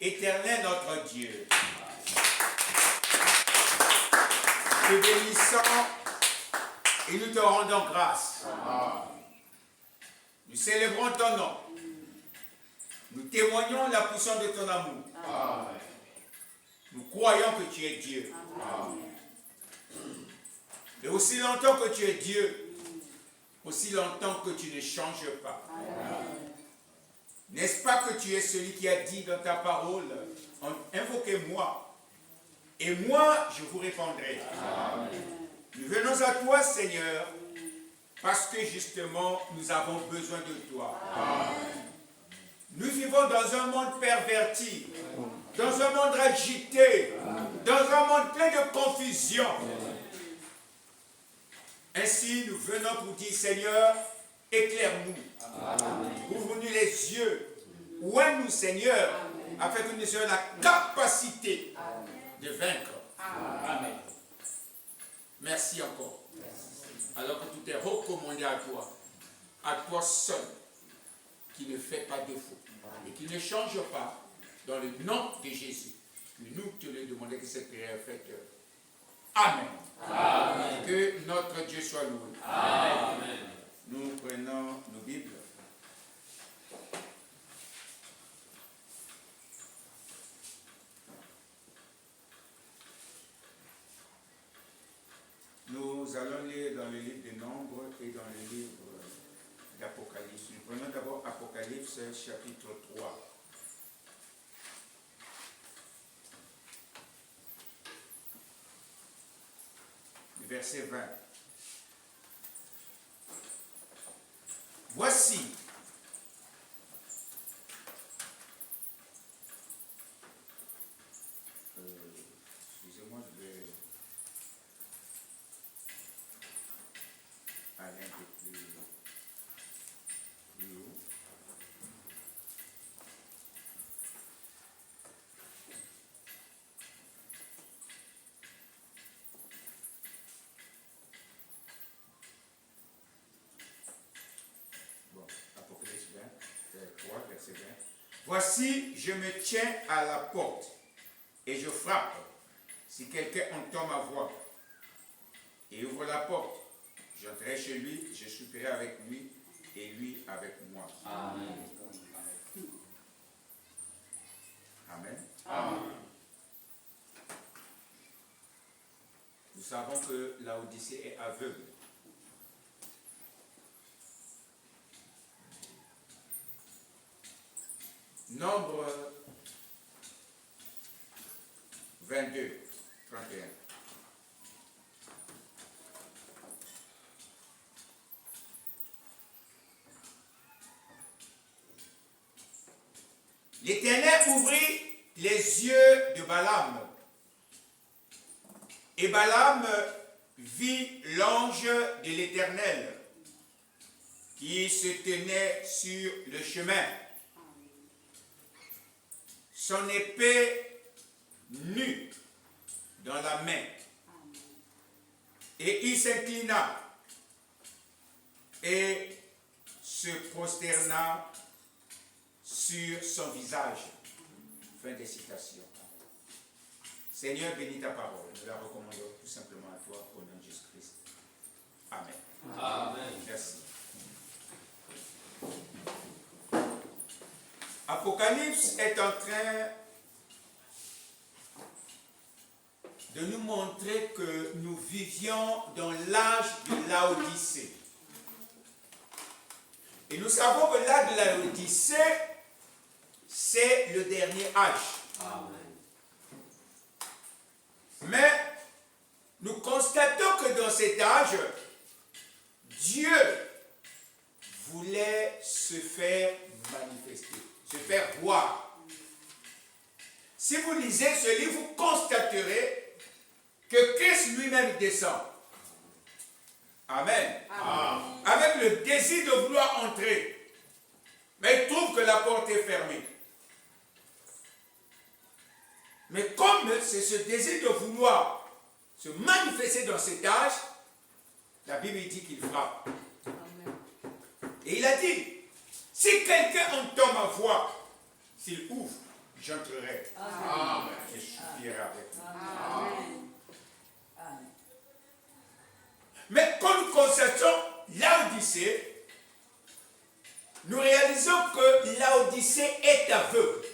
Éternel notre Dieu, te bénissons et nous te rendons grâce. Nous célébrons ton nom. Nous témoignons la puissance de ton amour. Nous croyons que tu es Dieu. Et aussi longtemps que tu es Dieu, aussi longtemps que tu ne changes pas. N'est-ce pas que tu es celui qui a dit dans ta parole, invoquez-moi, et moi je vous répondrai. Nous venons à toi, Seigneur, parce que justement nous avons besoin de toi. Nous vivons dans un monde perverti, dans un monde agité, dans un monde plein de confusion. Ainsi, nous venons pour dire, Seigneur, éclaire-nous. Ouvre-nous les yeux. Ouvre-nous, Seigneur, afin que nous ayons la capacité de vaincre. Amen. Merci encore. Alors que tout est recommandé à toi seul, qui ne fait pas défaut et qui ne change pas, dans le nom de Jésus. Nous te le demandons que cette prière est faite. Amen. Amen. Que notre Dieu soit loué. Amen. Nous prenons nos Bibles. Nous allons lire dans le livre des Nombres et dans le livre d'Apocalypse. Nous prenons d'abord Apocalypse chapitre 3. Verset 20. Voici excusez-moi, je vais aller un peu plus haut. Apocalypse 3, verset 20. Voici, je me tiens à la porte et je frappe. Si quelqu'un entend ma voix et ouvre la porte, j'entrerai chez lui, je souperai avec lui et lui avec moi. Amen. Amen. Amen. Nous savons que la Odyssée est aveugle. Nombre 22, 31. L'Éternel ouvrit les yeux de Balaam. Et Balaam vit l'ange de l'Éternel qui se tenait sur le chemin. Son épée nue dans la main. Et il s'inclina et se prosterna sur son visage. Fin des citations. Seigneur, bénis ta parole. Nous la recommandons tout simplement à toi au nom de Jésus-Christ. Amen. Amen. Merci. Apocalypse est en train de nous montrer que nous vivions dans l'âge de Laodicée. Et nous savons que l'âge de Laodicée, c'est le dernier âge. Amen. Mais nous constatons que dans cet âge, Dieu voulait se faire manifester, se faire voir. Si vous lisez ce livre, vous constaterez que Christ lui-même descend. Amen. Amen. Avec le désir de vouloir entrer. Mais il trouve que la porte est fermée. Mais comme c'est ce désir de vouloir se manifester dans cet âge, la Bible dit qu'il frappe. Amen. Et il a dit, si quelqu'un entend ma voix, s'il ouvre, j'entrerai. Amen. Et je suffirai avec lui. Amen. Amen. Mais quand nous constatons Laodicée, nous réalisons que Laodicée est aveugle.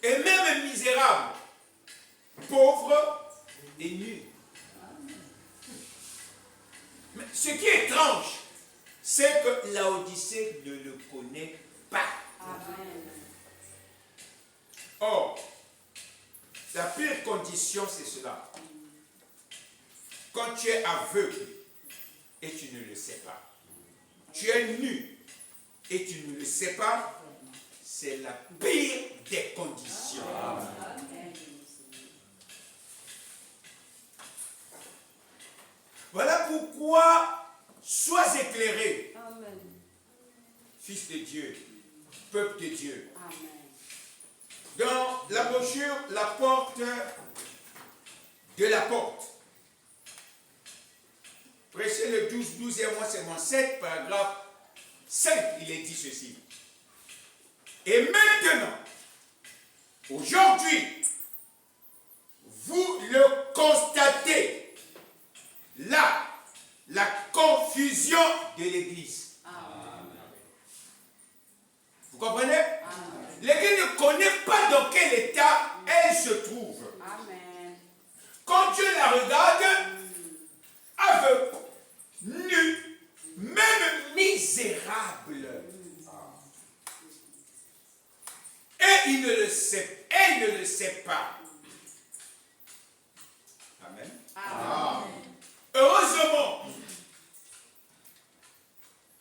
Et même misérable, pauvre et nu. Mais ce qui est étrange, c'est que Laodicée ne le connaît pas. Amen. Or, la pire condition, c'est cela. Quand tu es aveugle et tu ne le sais pas, tu es nu et tu ne le sais pas, c'est la pire des conditions. Amen. Voilà pourquoi sois éclairé. Amen. Fils de Dieu, peuple de Dieu. Amen. Dans la brochure, la porte de la porte. Prêchez le 12 et moi, c'est mon 7, paragraphe 5, il est dit ceci. Et maintenant, aujourd'hui, vous le constatez, là, la confusion de l'Église. Vous comprenez? L'Église ne connaît pas dans quel état elle se trouve. Amen. Quand Dieu la regarde, aveugle, nu, même misérable. Et il ne le sait, elle ne le sait pas. Amen. Amen. Heureusement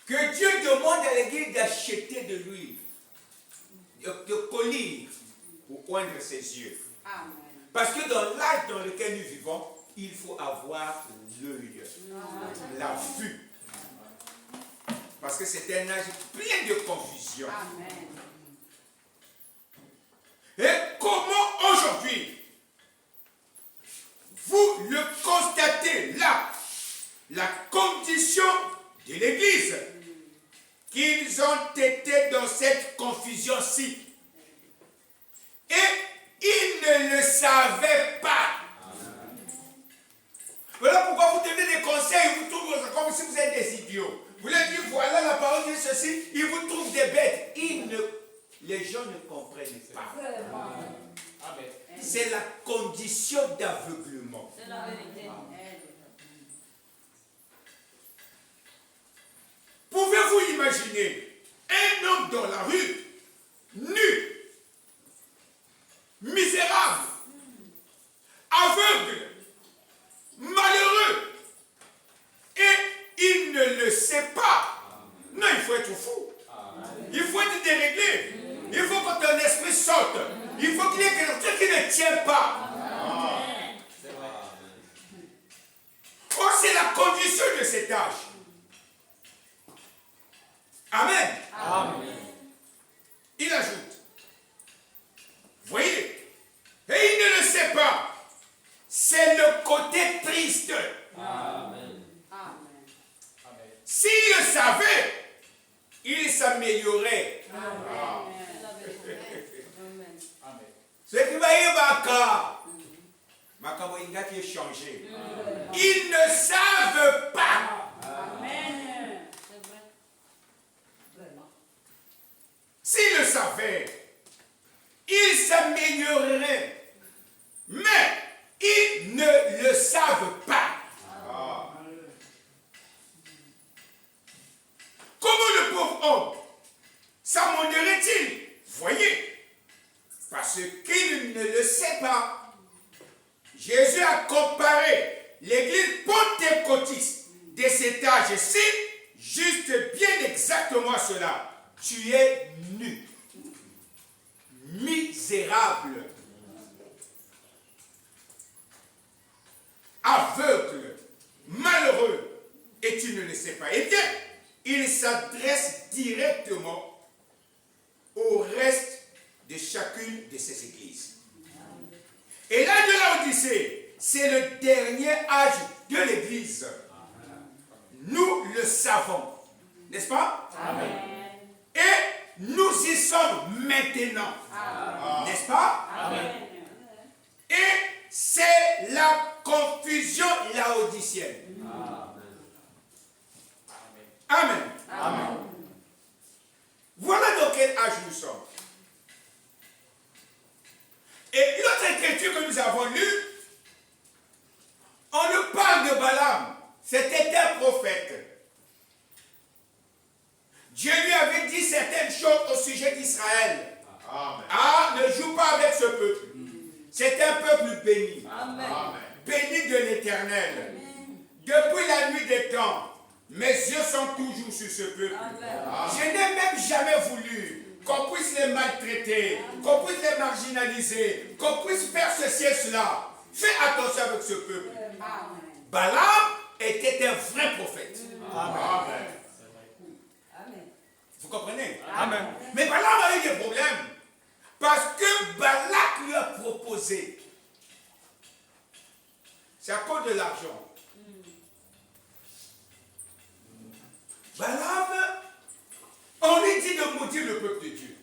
que Dieu demande à l'Église d'acheter de l'huile, de collyre pour oindre ses yeux. Amen. Parce que dans l'âge dans lequel nous vivons, il faut avoir l'œil, la vue. Parce que c'est un âge plein de confusion. Amen. Et comment aujourd'hui, vous le constatez là, la condition de l'Église, qu'ils ont été dans cette confusion-ci. Et ils ne le savaient pas. Voilà pourquoi vous donnez des conseils, vous trouvez comme si vous êtes des idiots. Vous leur dites, voilà la parole dit ceci, ils vous trouvent des bêtes. Les gens ne comprennent pas. C'est la condition d'aveuglement. C'est la vérité. Pouvez-vous imaginer un homme dans la rue, nu, misérable, aveugle, malheureux, et il ne le sait pas? Non, il faut être fou. Il faut être déréglé. Il faut que ton esprit sorte. Il faut qu'il y ait quelque chose qui ne tient pas. Oh, c'est la condition de cet âge. Amen. Amen. Il ajoute, voyez, et il ne le sait pas. C'est le côté triste. Amen. Amen. S'il le savait, il s'améliorait. Amen. Ce qui va y avoir, qui est changé. Ils ne savent pas. Amen. S'ils le savaient, ils s'amélioreraient. Mais ils ne le savent pas. Comment le pauvre homme s'améliorerait-il? Voyez. Parce qu'il ne le sait pas. Jésus a comparé l'église pentecôtiste de cet âge-ci Accepte-moi cela. Tu es nu, misérable, aveugle, malheureux, et tu ne le sais pas. Eh bien, il s'adresse directement au reste de chacune de ces églises. Et l'âge de Laodicée, c'est le dernier âge de l'église. Nous le savons, n'est-ce pas? Amen. Et nous y sommes maintenant, n'est-ce pas? Amen. Et c'est la confusion laodicienne. Amen. Amen. Voilà dans quel âge nous sommes. Et l'autre écriture que nous avons lue, on nous parle de Balaam. C'était un prophète. Dieu lui avait dit certaines choses au sujet d'Israël. Ah, ne joue pas avec ce peuple. C'est un peuple béni. Amen. Béni de l'Éternel. Depuis la nuit des temps, mes yeux sont toujours sur ce peuple. Amen. Je n'ai même jamais voulu qu'on puisse les maltraiter, qu'on puisse les marginaliser, qu'on puisse faire ceci et cela. Fais attention avec ce peuple. Amen. Balaam était un vrai prophète. Amen. Amen. Vous comprenez? Amen. Mais Balaam a eu des problèmes. Parce que Balak lui a proposé. C'est à cause de l'argent. Balaam, on lui dit de maudire le peuple de Dieu.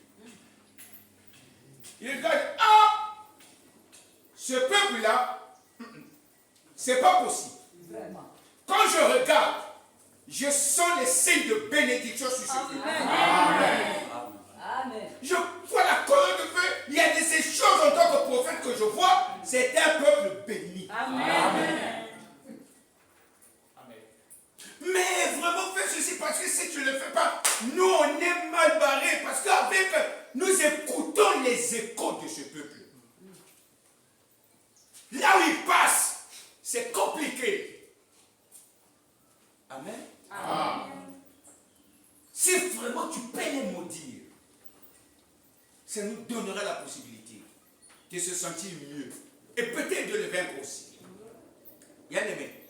Il regarde, ah, ce peuple-là, c'est pas possible. Quand je regarde, je sens les signes de bénédiction sur ce peuple. Amen. Amen. Je vois la colonne de feu. Il y a de ces choses en tant que prophète que je vois. C'est un peuple béni. Amen. Amen. Mais vraiment fais ceci parce que si tu ne le fais pas, nous on est mal barrés parce qu'avec nous écoutons les échos de ce peuple. Là où il passe, c'est compliqué. Amen. Amen. Si vraiment tu peux les maudire, ça nous donnera la possibilité de se sentir mieux et peut-être de le vaincre aussi. Bien aimé.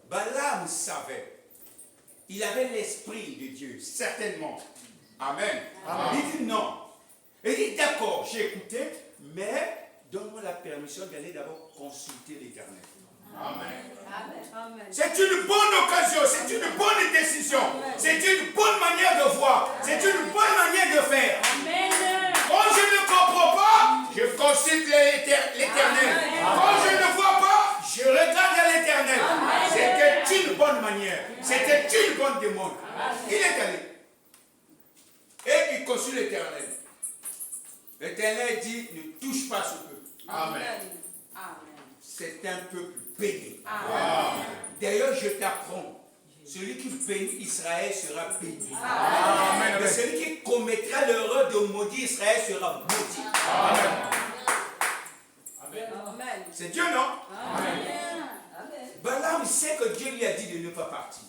Balaam savait, il avait l'esprit de Dieu, certainement. Amen. Amen. Il dit non. Il dit d'accord, j'ai écouté, mais donne-moi la permission d'aller d'abord consulter l'Éternel. Amen. Amen. C'est une bonne occasion, c'est une bonne décision, c'est une bonne manière de voir, c'est une bonne manière de faire. Amen. Quand je ne comprends pas, je consulte l'Éternel. Quand je ne vois pas, je regarde à l'Éternel. C'était une bonne manière. C'était une bonne demande. Il est allé. Et il consulte l'Éternel. L'Éternel dit, ne touche pas ce peuple. Amen. C'est un peuple béni. D'ailleurs, je t'apprends. Celui qui bénit Israël sera béni. Amen. Mais celui qui commettra l'erreur de maudire Israël sera maudit. Amen. Amen. C'est Dieu, non? Amen. Balaam sait que Dieu lui a dit de ne pas partir.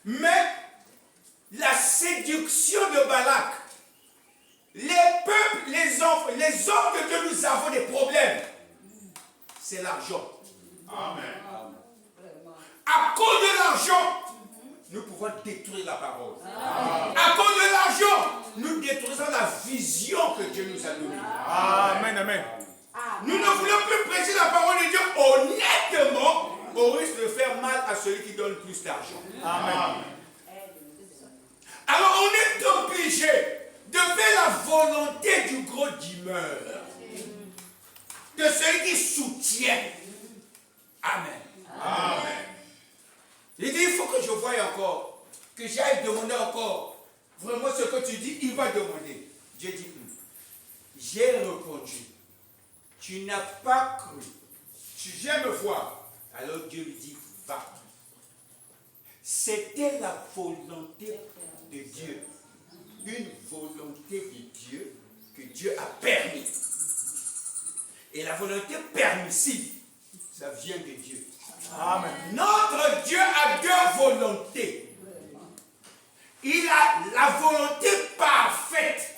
Mais la séduction de Balak, les peuples, les hommes de Dieu, nous avons des problèmes. C'est l'argent. Amen. À cause de l'argent, nous pouvons détruire la parole. À cause de l'argent, nous détruisons la vision que Dieu nous a donnée. Amen, amen. Nous ne voulons plus prêcher la parole de Dieu honnêtement au risque de faire mal à celui qui donne plus d'argent. Amen. Alors on est obligé de faire la volonté du gros dimeur, de celui qui soutient. Amen. Amen. Il dit, il faut que je voie encore, que j'aille demander encore vraiment ce que tu dis, il va demander. Dieu dit, j'ai répondu, tu n'as pas cru, tu viens me voir. Alors Dieu lui dit, va. C'était la volonté de Dieu, une volonté de Dieu que Dieu a permis. Et la volonté permissive, ça vient de Dieu. Amen. Notre Dieu a deux volontés. il a la volonté parfaite.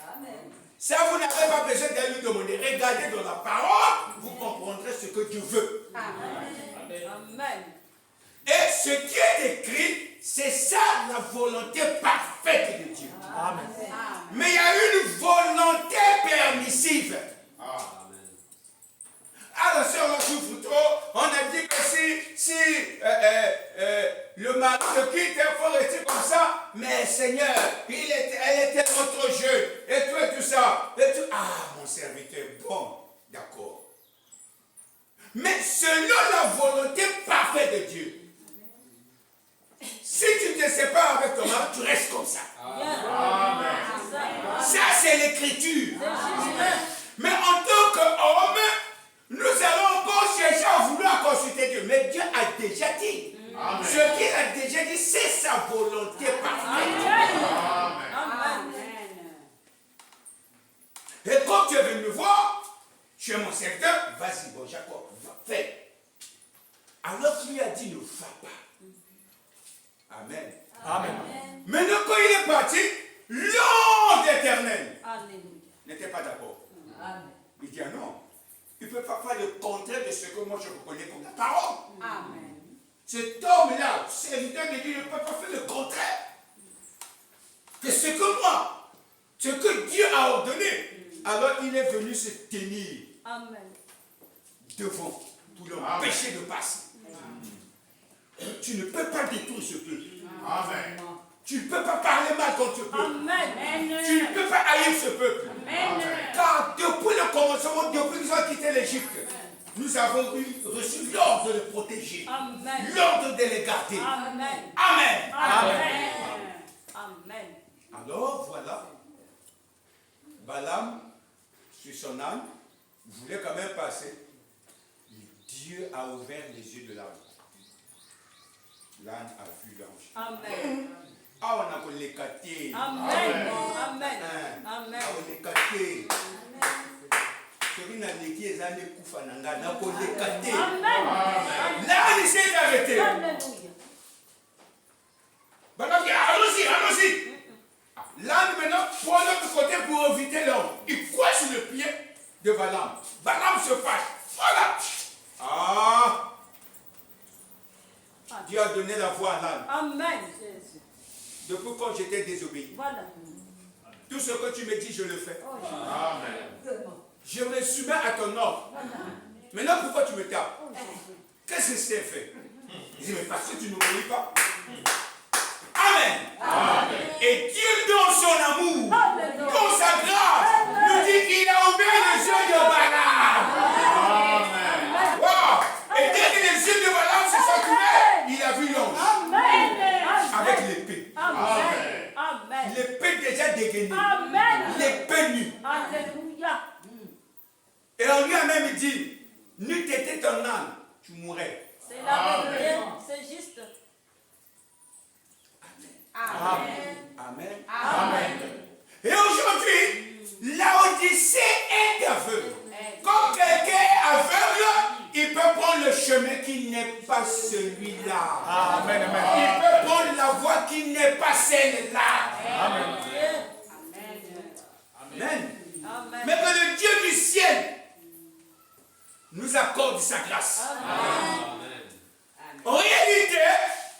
Ça, vous n'avez pas besoin d'aller lui demander. Regardez dans la parole, vous comprendrez ce que Dieu veut. Amen. Et ce qui est écrit, c'est ça la volonté parfaite de Dieu. Amen. Mais il y a une volonté permissive. Alors, si on souffre trop, on a dit que si le mari te quitte, il faut rester comme ça. Mais Seigneur, elle était trop jeune. Et tout ça. Ah, mon serviteur, bon, d'accord. Mais selon la volonté parfaite de Dieu, si tu te sépares avec ton mari, tu restes comme ça. Amen. Ça, c'est l'écriture. Mais en tant qu'homme, nous allons encore chercher à vouloir consulter Dieu. Mais Dieu a déjà dit. Amen. Ce qu'il a déjà dit, c'est sa volonté parfaite. Amen. Et quand tu es venu me voir, tu es mon serviteur, vas-y, bon Jacob, fais. Alors qu'il lui a dit, ne va pas. Amen. Amen. Maintenant, quand il est parti, l'ange éternel n'était pas d'accord. Il dit, ah non, il ne peut pas faire le contraire de ce que moi je reconnais comme la parole. Amen. Cet homme-là, serviteur de Dieu, ne peut pas faire le contraire. Que ce que moi, ce que Dieu a ordonné, alors il est venu se tenir devant pour l'empêcher de passer. Tu ne peux pas détruire ce peuple. Amen. Tu ne peux pas parler mal contre ce peuple. Amen. Tu ne peux pas haïr ce peuple. Amen. Car depuis le commencement, depuis qu'ils ont quitté l'Égypte, nous avons reçu l'ordre de les protéger. Amen. L'ordre de les garder. Amen. Amen. Amen. Amen. Alors voilà, Balaam, sur son âne, voulait quand même passer. Dieu a ouvert les yeux de l'âne. L'âne a vu l'ange. Amen. Ah, on a collecté. Amen. Amen. On a collecté. Celui qui a dit les années Koufananga, on a collecté. L'âne s'est arrêté. Balaam dit, allons-y. L'âne maintenant prend l'autre côté pour éviter l'homme. Il coince sur le pied de Balaam. Balaam se fâche. Voilà. Ah. Dieu a donné la voix à l'âne. Amen. Depuis quand j'étais désobéi. Voilà. Tout ce que tu me dis, je le fais. Amen. Je me soumets à ton ordre. Maintenant, pourquoi tu me tapes? Qu'est-ce que c'est fait? Il dit, mais parce que tu n'obéis pas. Amen. Amen. Et Dieu, dans son amour, dans sa grâce, nous dit qu'il a ouvert les yeux de Balaam. Amen. Wow. Et dès que les yeux de Balaam se sont ouverts, il a vu l'ange. Avec l'épée. Amen. Amen. L'épée déjà dégainée. Amen. L'épée nue. Alléluia. Et on lui a même dit, n'eût été ton âme, tu mourrais. C'est la vérité. C'est juste. Amen. Amen. Amen. Et aujourd'hui, l'Odyssée est aveugle. Quand quelqu'un est aveugle, il peut prendre le chemin qui n'est pas celui-là. Amen. Amen. Il peut prendre la voie qui n'est pas celle-là. Amen. Amen. Mais que le Dieu du ciel nous accorde sa grâce. Amen. En réalité,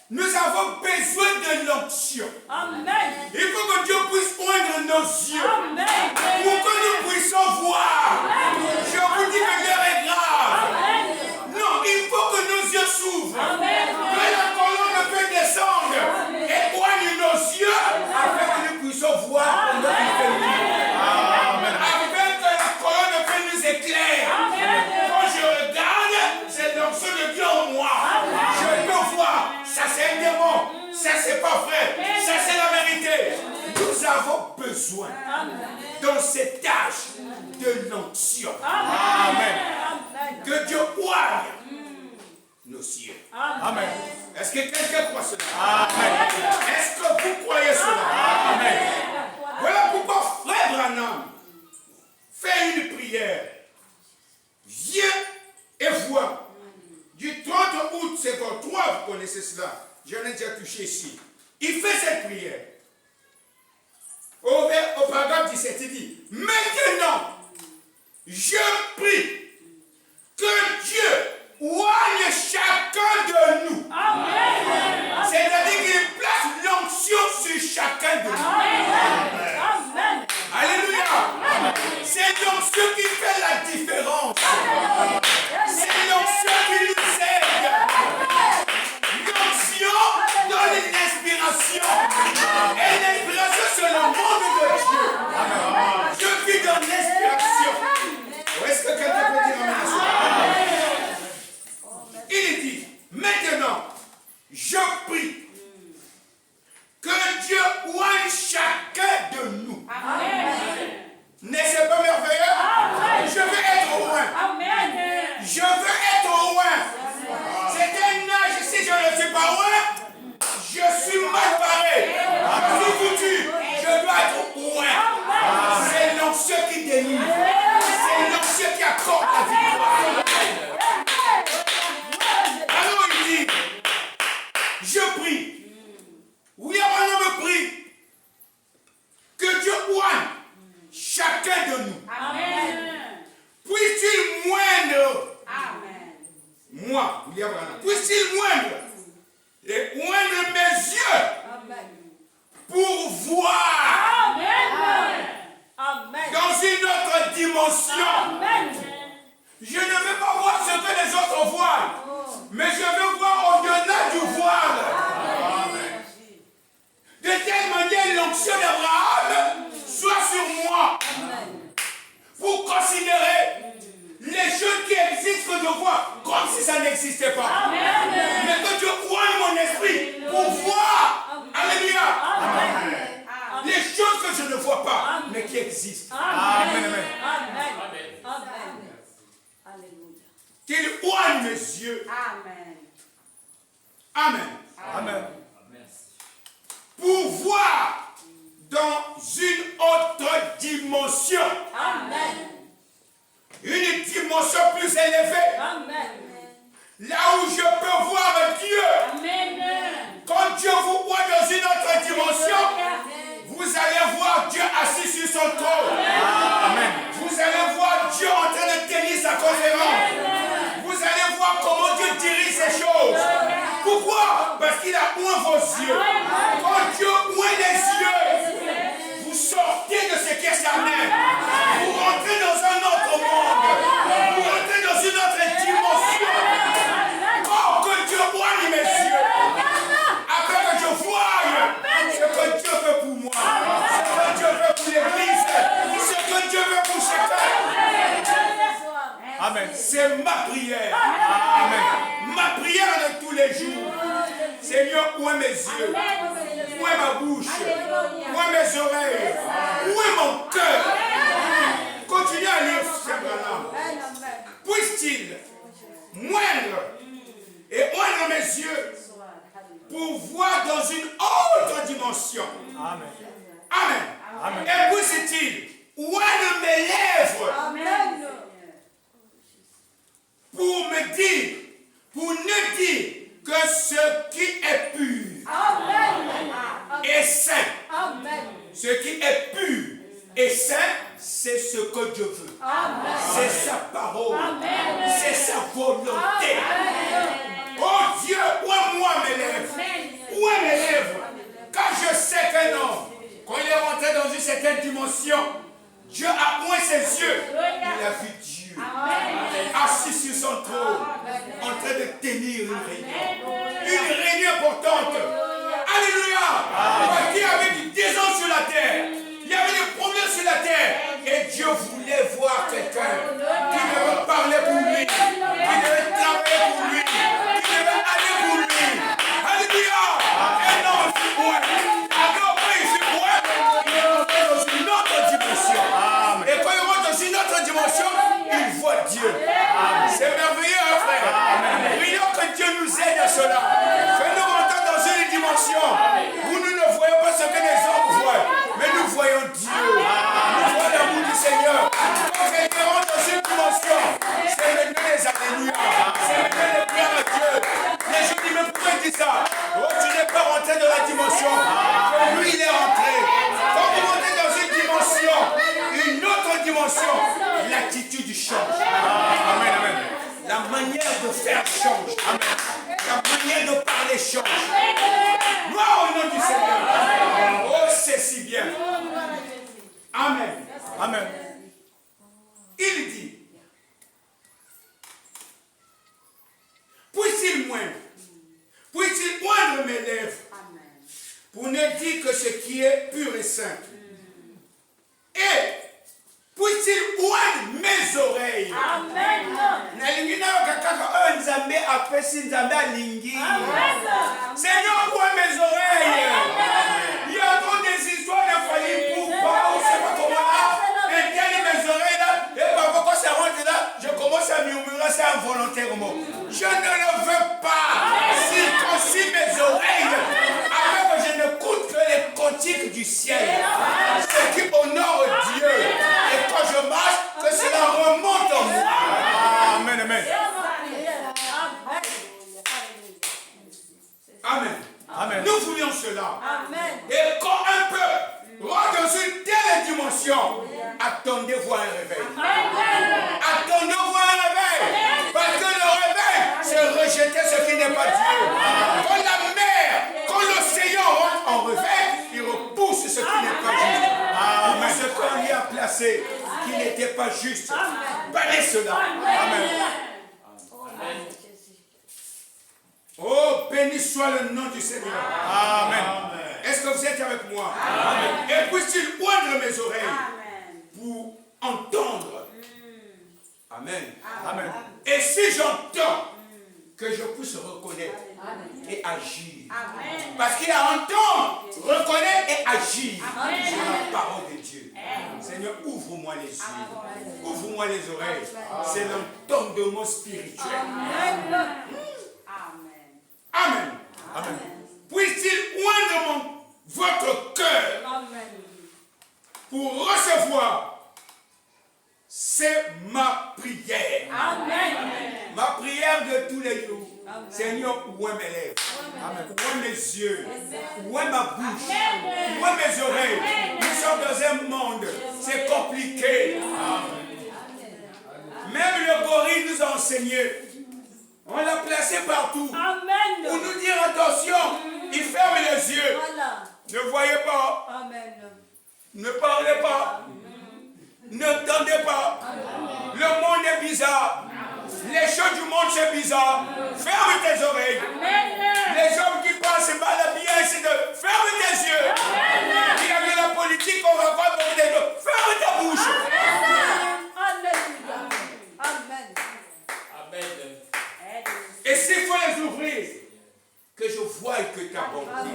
nous avons besoin de l'onction. Amen. Il faut que Dieu puisse oindre nos yeux. Amen. Pour que nous puissions voir. Je vous dis que l'heure est grave. Amen. Non, il faut que nos yeux s'ouvrent. Amen. Que la colonne peut descendre et oigne nos yeux afin que nous puissions voir pendant qu'il fait nuit. Afin que la colonne peut nous éclairer. Quand je regarde, c'est l'onction de Dieu en moi. Je peux voir. Ça c'est un démon. Ça c'est pas vrai. Ça c'est la vérité. Nous avons besoin dans cet âge de l'onction. Amen. Que Dieu oigne nos yeux. Amen. Est-ce que quelqu'un croit cela? Amen. Est-ce que vous croyez cela? Amen. Voilà pourquoi frère Branham fait une prière. Viens et vois. Du 30 août 53, vous connaissez cela. J'en ai déjà touché ici. Il fait cette prière. au paragraphe 17, il dit, maintenant, je prie que Dieu oigne chacun de nous. Amen. C'est-à-dire qu'il place l'onction sur chacun de nous. Amen. Alléluia. C'est l'onction qui fait la différence. C'est l'onction qui nous aide. L'onction donne une inspiration. Et l'inspiration, c'est le monde de Dieu. Dieu qui donne l'inspiration. Est-ce que quelqu'un peut dire amen à ça? Il dit, maintenant, je prie que Dieu oigne chacun de nous. N'est-ce pas merveilleux? Je veux être loin. Je veux être loin. C'est un âge, si je ne suis pas loin, je suis mal barré. Si foutu, je dois être loin. C'est l'onction qui délivre. C'est l'onction qui accorde la victoire. Alors il dit, je prie. Oui, Abraham me prie que Dieu oigne chacun de nous. Puisse-t-il moindre, moi, William Branham, puisse-t-il moindre et moindre mes yeux pour voir dans une autre dimension. Je ne veux pas voir ce que les autres voient, mais je veux voir au-delà du voile. De telle manière, l'onction d'Abraham soit sur moi pour considérer les choses qui existent que je vois comme si ça n'existait pas. Mais que Dieu oigne mon esprit pour voir, alléluia, les choses que je ne vois pas, mais qui existent. Amen. Qu'il oigne mes yeux. Amen. Pour voir dans une autre dimension. Une dimension plus élevée. Là où je peux voir Dieu. Quand Dieu vous voit dans une autre dimension, vous allez voir Dieu assis sur son trône. Vous allez voir Dieu en train de tenir sa conférence. Vous allez voir comment Dieu dirige ces choses. Pourquoi? Parce qu'il a oint vos yeux. Quand Dieu oint les yeux, vous sortez de ce qui est charnel. Vous rentrez dans un autre monde. Vous rentrez dans une autre dimension. Oh, que Dieu oigne mes yeux. Afin que je voie ce que Dieu veut pour moi. Ce que Dieu veut pour l'Église. Ce que Dieu veut pour chacun. Amen. C'est ma prière. Amen. Ma prière de tous les jours. Seigneur, ouvre mes yeux. Ouvre ma bouche. Ouvre mes oreilles. Ouvre mon cœur. Continuez à lire ce Branham. Puisse-t-il moindre et ouvre mes yeux pour voir dans une autre dimension. Amen. Et puisse-t-il ouvre mes lèvres pour me dire, pour ne dire que ce qui est pur et saint. Ce qui est pur et saint, c'est ce que Dieu veut. C'est sa parole. C'est sa volonté. Oh Dieu, ouvre-moi mes lèvres. Ouvre mes lèvres. Car je sais qu'un homme, quand il est rentré dans une certaine dimension, Dieu a oint ses yeux. Il a vu Dieu. Assis sur son trône, en train de tenir une réunion importante. Alléluia. Parce qu'il y avait du désordre sur la terre, il y avait des problèmes sur la terre, et Dieu voulait voir quelqu'un qui devait parler pour lui, qui devait travailler pour lui, qui devait aller pour lui. Alléluia. Et non, il fut loin. Alors quand il fut loin, il est rentré dans une autre dimension. Et quand il rentre dans une autre dimension, il voit Dieu. C'est merveilleux, hein, frère. Prions que Dieu nous aide à cela. Fais-nous rentrer dans une dimension où nous ne voyons pas ce que les hommes voient, mais nous voyons Dieu. Nous voyons l'amour du Seigneur. Quand quelqu'un rentre dans une dimension, c'est maintenant les alléluia. C'est maintenant les prières à Dieu. Les gens disent, mais pourquoi il dit ça? Oh, tu n'es pas rentré dans la dimension. Lui, il est rentré. Quand vous rentrez dans de faire change. Ta manière de parler change. Gloire au nom du Seigneur. Oh, c'est si bien. Amen. Amen. Il dit, puisse-t-il moindre mes lèvres pour ne dire que ce qui est pur et saint. Et puisse-t-il oindre mes oreilles. Amen. Seigneur, ouvre mes oreilles. Il y a trop des histoires de folie pour pas, on ne sait pas comment là. Et tiens mes oreilles là. Et parfois quand ça rentre là, je commence à murmurer ça involontairement. Je ne le veux pas. Circoncis mes oreilles. Afin que je n'écoute que les cantiques du ciel. Ce qui honore Dieu. Et quand je marche, que cela remonte en moi. Amen. Amen. Amen. Amen. Nous voulions cela. Amen. Et quand un peu rentre dans une telle dimension, attendez voir un réveil. Attendez voir un réveil. Parce que le réveil, c'est rejeter ce qui n'est pas Dieu. Quand la mer, quand l'océan rentre en réveil, il repousse ce qui n'est pas juste. Amen. Ce qu'on lui a placé, qui n'était pas juste. Balaye cela. Amen. Oh, béni soit le nom du Seigneur. Amen. Est-ce que vous êtes avec moi? Amen. Et puisse-t-il oindre mes oreilles pour entendre. Amen. Amen. Et si j'entends, que je puisse reconnaître et agir. Amen. Parce qu'il y a entendre, reconnaître et agir sur la parole de Dieu. Seigneur, ouvre-moi les yeux. Ouvre-moi les oreilles. C'est l'entendement spirituel. Amen. Amen. Puisse-t-il oindre votre cœur pour recevoir. C'est ma prière. Amen. Ma prière de tous les jours. Seigneur, ouvre mes lèvres. Ouvre mes yeux. Ouvre ma bouche. Ouvre mes oreilles. Nous sommes dans un monde. C'est compliqué. Même le gorille nous a enseigné. On l'a placé partout. Amen. Pour nous dire attention. Il ferme les yeux. Voilà. Ne voyez pas. Amen. Ne parlez pas. Ne tendez pas. Le monde est bizarre. Les choses du monde c'est bizarre. Ferme tes oreilles. Les hommes qui pensent mal à bien, c'est de ferme tes yeux. Il y avait la politique, on raconte beaucoup des choses. Ferme ta bouche. Alléluia. Amen. Et s'il faut les ouvrir, que je voie que ta volonté.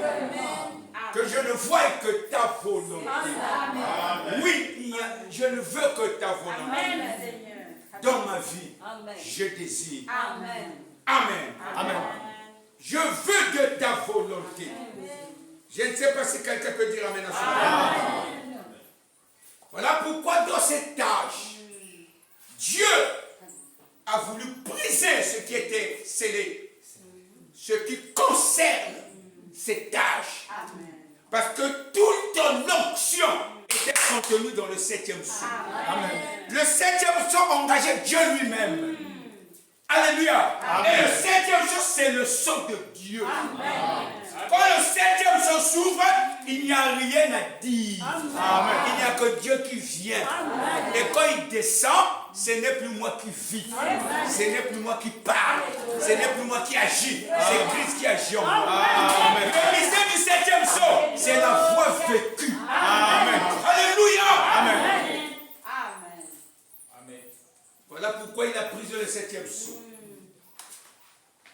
Que je ne voie que ta volonté. Oui, je ne veux que ta volonté. Dans ma vie, je désire. Amen. Amen. Amen. Je veux de ta volonté. Je ne sais pas si quelqu'un peut dire Amen à ce. Voilà pourquoi dans cette tâche, Dieu a voulu briser ce qui était scellé. Ce qui concerne cette tâche. Parce que toute ton onction était contenue dans le 7e sceau. Amen. Le 7e sceau engageait Dieu lui-même. Alléluia. Et le 7e sceau, c'est le sceau de Dieu. Quand le 7e sceau s'ouvre, il n'y a rien à dire. Amen. Il n'y a que Dieu qui vient. Et quand il descend, ce n'est plus moi qui vis. Ce n'est plus moi qui parle. Ce n'est plus moi qui agis. C'est Christ qui agit en moi. Amen. Le mystère du 7e sceau, c'est la voie vécue. Amen. Alléluia. Amen. Voilà pourquoi il a brisé le 7e sceau.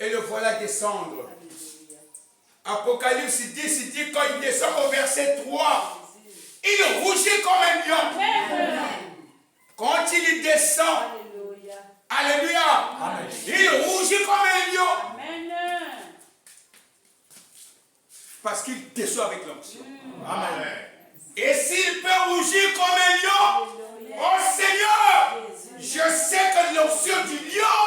Et le voilà descendre. Apocalypse 10, il dit quand il descend au verset 3, il rougit comme un lion. Quand il descend, alléluia, il rougit comme un lion. Parce qu'il descend avec l'onction. Amen. Et s'il peut rougir comme un lion, oh Seigneur, je sais que l'onction du lion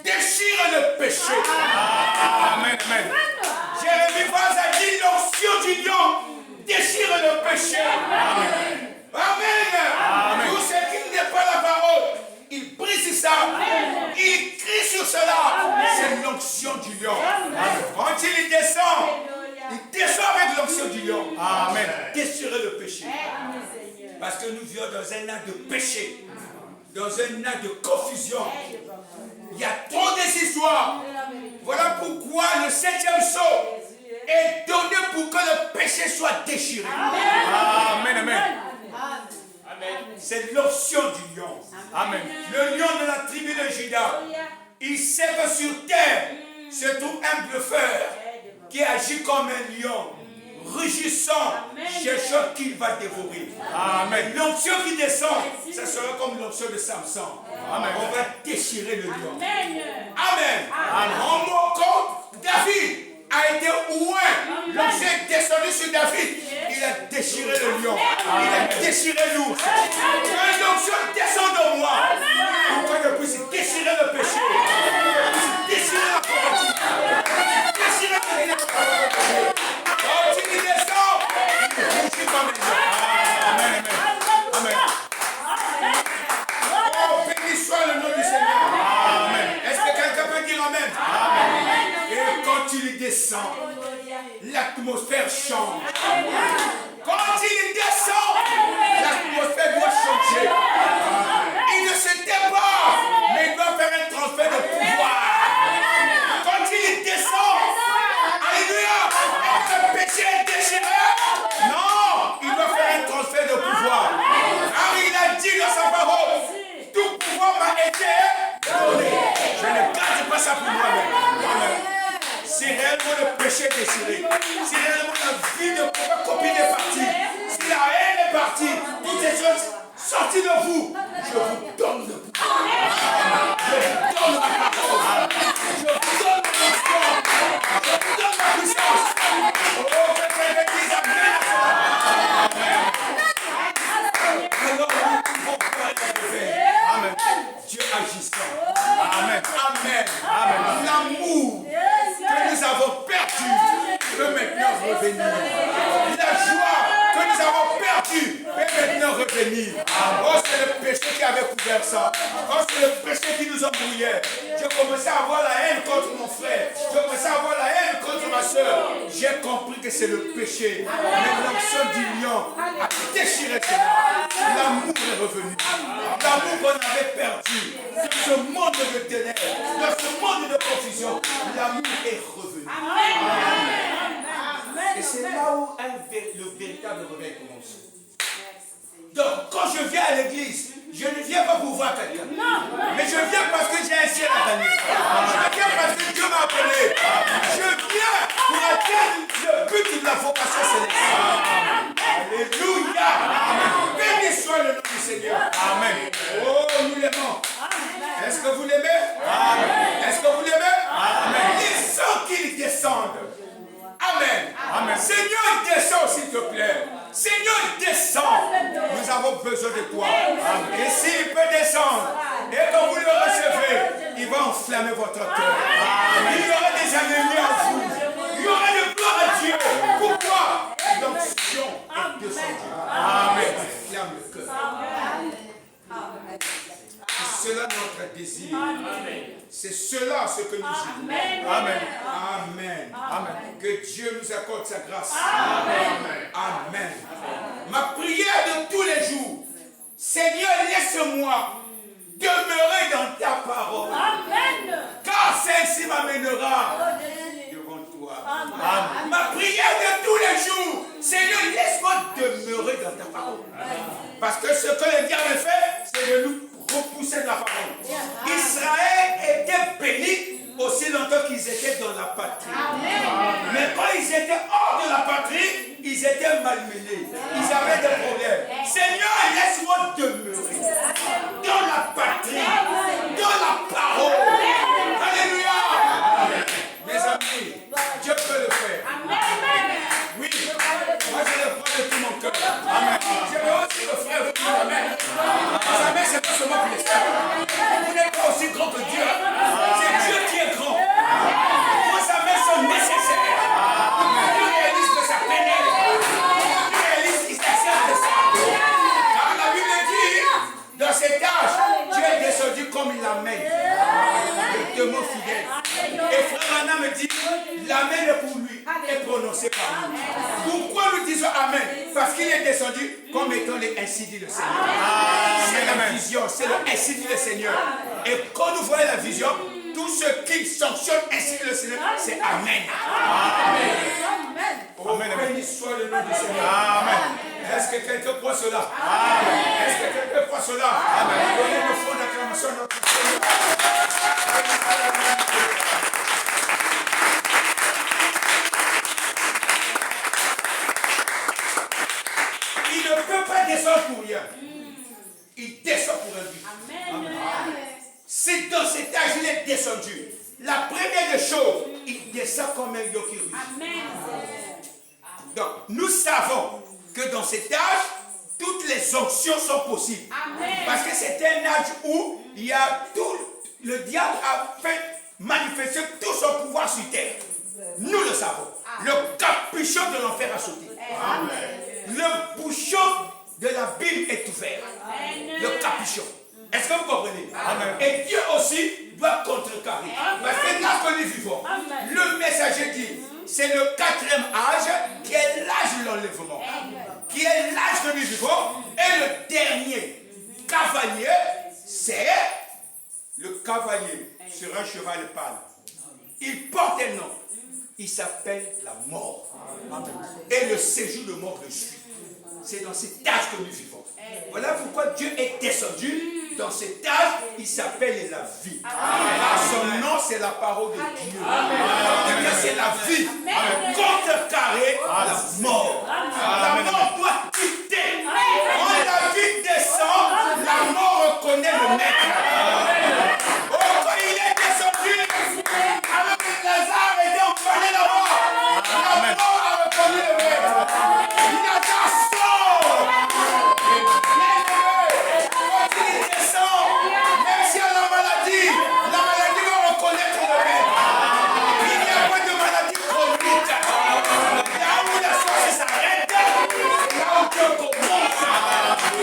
déchire le péché. Amen. Amen. Jérémie a dit l'onction du lion déchire le péché. Amen. Amen. Tout ce qui n'est pas la parole, il brise ça. Il crie sur ça cela, c'est l'onction du lion. Quand il descend avec l'onction du lion. Amen. Déchirer le péché. Parce que nous vivons dans un âge de péché, dans un âge de confusion. Il y a trop d'histoires. Voilà pourquoi le 7e sceau est donné pour que le péché soit déchiré. Amen. Amen. C'est l'option du lion. Amen. Le lion de la tribu de Juda, il sait que sur terre se trouve un bluffeur qui agit comme un lion, rugissant, cherchant qu'il va dévorer. Amen. L'onction qui descend, ça sera comme l'onction de Samson. Amen. On va déchirer le lion. Amen. Amen. En mon compte, David a été oint. L'onction est descendu sur David. Il a déchiré le lion. Il a déchiré l'ours. Quand l'onction descend de moi, pour que je puisse déchirer le péché, déchirer la pauvreté, déchirer le péché. Quand il descend, il rougit comme un lion. Amen. Amen. Oh, béni soit le nom du Seigneur. Amen. Est-ce que quelqu'un peut dire Amen? Amen. Et quand il descend, l'atmosphère change. Quand il descend, l'atmosphère doit changer. Il ne se tait pas, mais il doit faire un transfert de pouvoir. Quand il descend, alléluia, le péché est déchiré. Non, il doit faire un transfert de pouvoir. Car il a dit dans sa parole, tout pouvoir m'a été donné. Je ne garde pas ça pour moi-même. Si réellement le péché est déchiré, si réellement la vie de votre copine est partie, si la haine est partie, toutes ces choses sorties de vous, je vous donne le pouvoir. Je vous donne la parole. Je vous donne l'onction. Je vous donne la puissance. Oh, que quelqu'un dise Amen à cela. Alors nous pouvons voir le faire. Amen. Dieu agissant. Amen. Amen. Amen. L'amour que nous avons perdu peut maintenant revenir. La joie que nous avons perdue peut maintenant revenir. Oh, c'est le péché qui avait couvert ça. Oh, c'est le péché qui nous embrouillait. J'ai commencé à avoir la haine contre mon frère. J'ai commencé à avoir la haine contre ma soeur. J'ai compris que c'est le péché. Mais l'onction du lion a déchiré cela. L'amour est revenu. L'amour qu'on avait perdu. Dans ce monde de ténèbres, dans ce monde de confusion, l'amour est revenu. Et c'est là où le véritable réveil commence. Donc, quand je viens à l'église, je ne viens pas pour voir quelqu'un. Mais je viens parce que j'ai un ciel à gagner. Je viens parce que Dieu m'a appelé. Je viens pour atteindre le but de la vocation céleste. Alléluia. Béni soit le nom du Seigneur. Amen. Oh, nous l'aimons. Est-ce que vous l'aimez? Amen. Est-ce que vous l'aimez? Amen. Il sent qu'il descende. Amen. Amen. Seigneur, descends s'il te plaît. Seigneur, descends. Nous avons besoin de toi. Amen. Et s'il peut descendre, et quand vous le recevez, il va enflammer votre cœur. Amen. Il y aura des ennemis en vous. Il y aura de gloire à Dieu. Pourquoi? L'onction est descendue. Amen. Enflamme le cœur. C'est cela notre désir. C'est cela ce que nous voulons. Amen. Amen. Amen. Que Dieu nous accorde sa grâce. Amen. Amen. Ma prière de tous les jours, Seigneur, laisse-moi demeurer dans ta parole. Car celle-ci m'amènera devant toi. Amen. Ma prière de tous les jours, Seigneur, laisse-moi demeurer dans ta parole. Parce que ce que le diable fait, c'est de nous repousser de la parole. Israël était béni aussi longtemps qu'ils étaient dans la patrie. Mais quand ils étaient hors de la patrie, ils étaient malmenés. Ils avaient des problèmes. Seigneur, laisse-moi demeurer dans la patrie, dans la parole. Alléluia. Mes amis, Dieu peut le faire. Oui, moi je le prends de tout mon cœur. Amen. Je veux aussi le frère vous dire Amen. Mes amis, c'est pas seulement pour les frères. Vous n'êtes pas aussi grand que Dieu. C'est Dieu qui est grand. Vos amis sont nécessaires. Dieu réalise que ça pénètre. Dieu réalise qu'il s'accepte de ça. Car la Bible dit, dans cet âge, Dieu est descendu comme il l'amène. prononcé par nous. Pourquoi nous disons Amen? Parce qu'il est descendu comme étant les ainsi dit le Seigneur. C'est la vision, c'est le ainsi dit le Seigneur. Et quand nous voyons la vision, tout ce qui sanctionne ainsi dit le Seigneur, c'est Amen. Amen. Oh, béni soit le nom du Seigneur. Amen. Est-ce que quelqu'un croit cela? Amen. Est-ce que quelqu'un croit cela? Amen. Donnez le fond d'acclamation à notre Seigneur. Il ne peut pas descendre pour rien. Il descend pour un but. Amen. C'est dans cet âge il est descendu. La première des choses, il descend comme un lion qui ruge. Donc, nous savons que dans cet âge, toutes les onctions sont possibles. Amen. Parce que c'est un âge où il y a tout, le diable a fait manifester tout son pouvoir sur terre. Nous le savons. Le capuchon de l'enfer a sauté. Amen. Le bouchon de la Bible est ouvert. Le capuchon. Est-ce que vous comprenez? Amen. Et Dieu aussi doit contrecarrer. Parce que là que nous vivons, le messager dit, c'est le 4e âge qui est l'âge de l'enlèvement. Qui est l'âge que nous vivons. Et le dernier cavalier, c'est le cavalier sur un cheval pâle. Il porte un nom. Il s'appelle la mort. Et le séjour de mort le suit. C'est dans cet âge que nous vivons. Voilà pourquoi Dieu est descendu. Dans cet âge, il s'appelle la vie. Car son nom, c'est la parole de Dieu. C'est la vie. Contrecarrer la mort. La mort doit quitter. Quand la vie descend, la mort reconnaît le maître. Oh, quand il est descendu, alors que Lazare était enfermé là-bas, la mort a reconnu le maître. Il a dit sort. Même si elle a la maladie va reconnaître le maître. Il n'y a pas de maladie chronique. Là où la chose s'arrête, là où Dieu commence.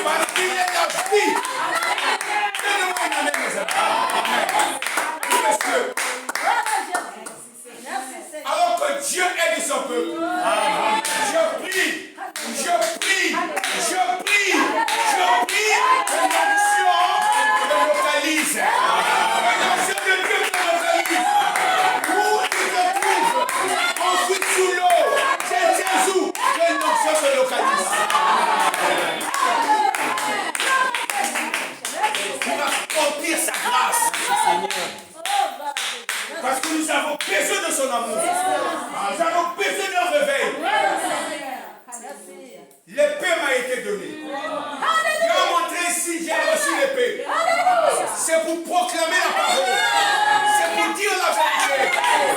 Parce qu'il est la vie. Donnez-moi une amen, mes amis. Monsieur. Alors que Dieu aide son peuple. Je prie que l'action me localise. Que l'action de Dieu me localise. Où il te trouve, ensuite sous l'eau, c'est Jésus que l'action se localise. Pour accomplir sa grâce. Parce que nous avons besoin de son amour. Nous avons besoin d'un réveil. L'épée m'a été donnée. Dieu a montré ici, j'ai reçu l'épée. C'est pour proclamer la parole. C'est pour dire la vérité.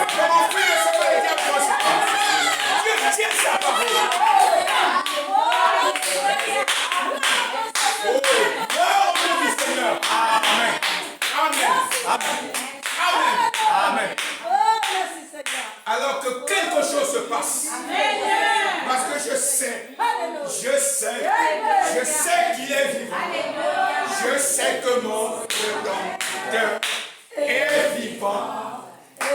Que mon fils ne soit pas été approché. Dieu tient sa parole. Oh, gloire au nom du Seigneur. Amen. Amen. Amen. Amen. Amen. Alors que quelque chose se passe. Parce que je sais qu'il est vivant. Je sais que mon Rédempteur est vivant.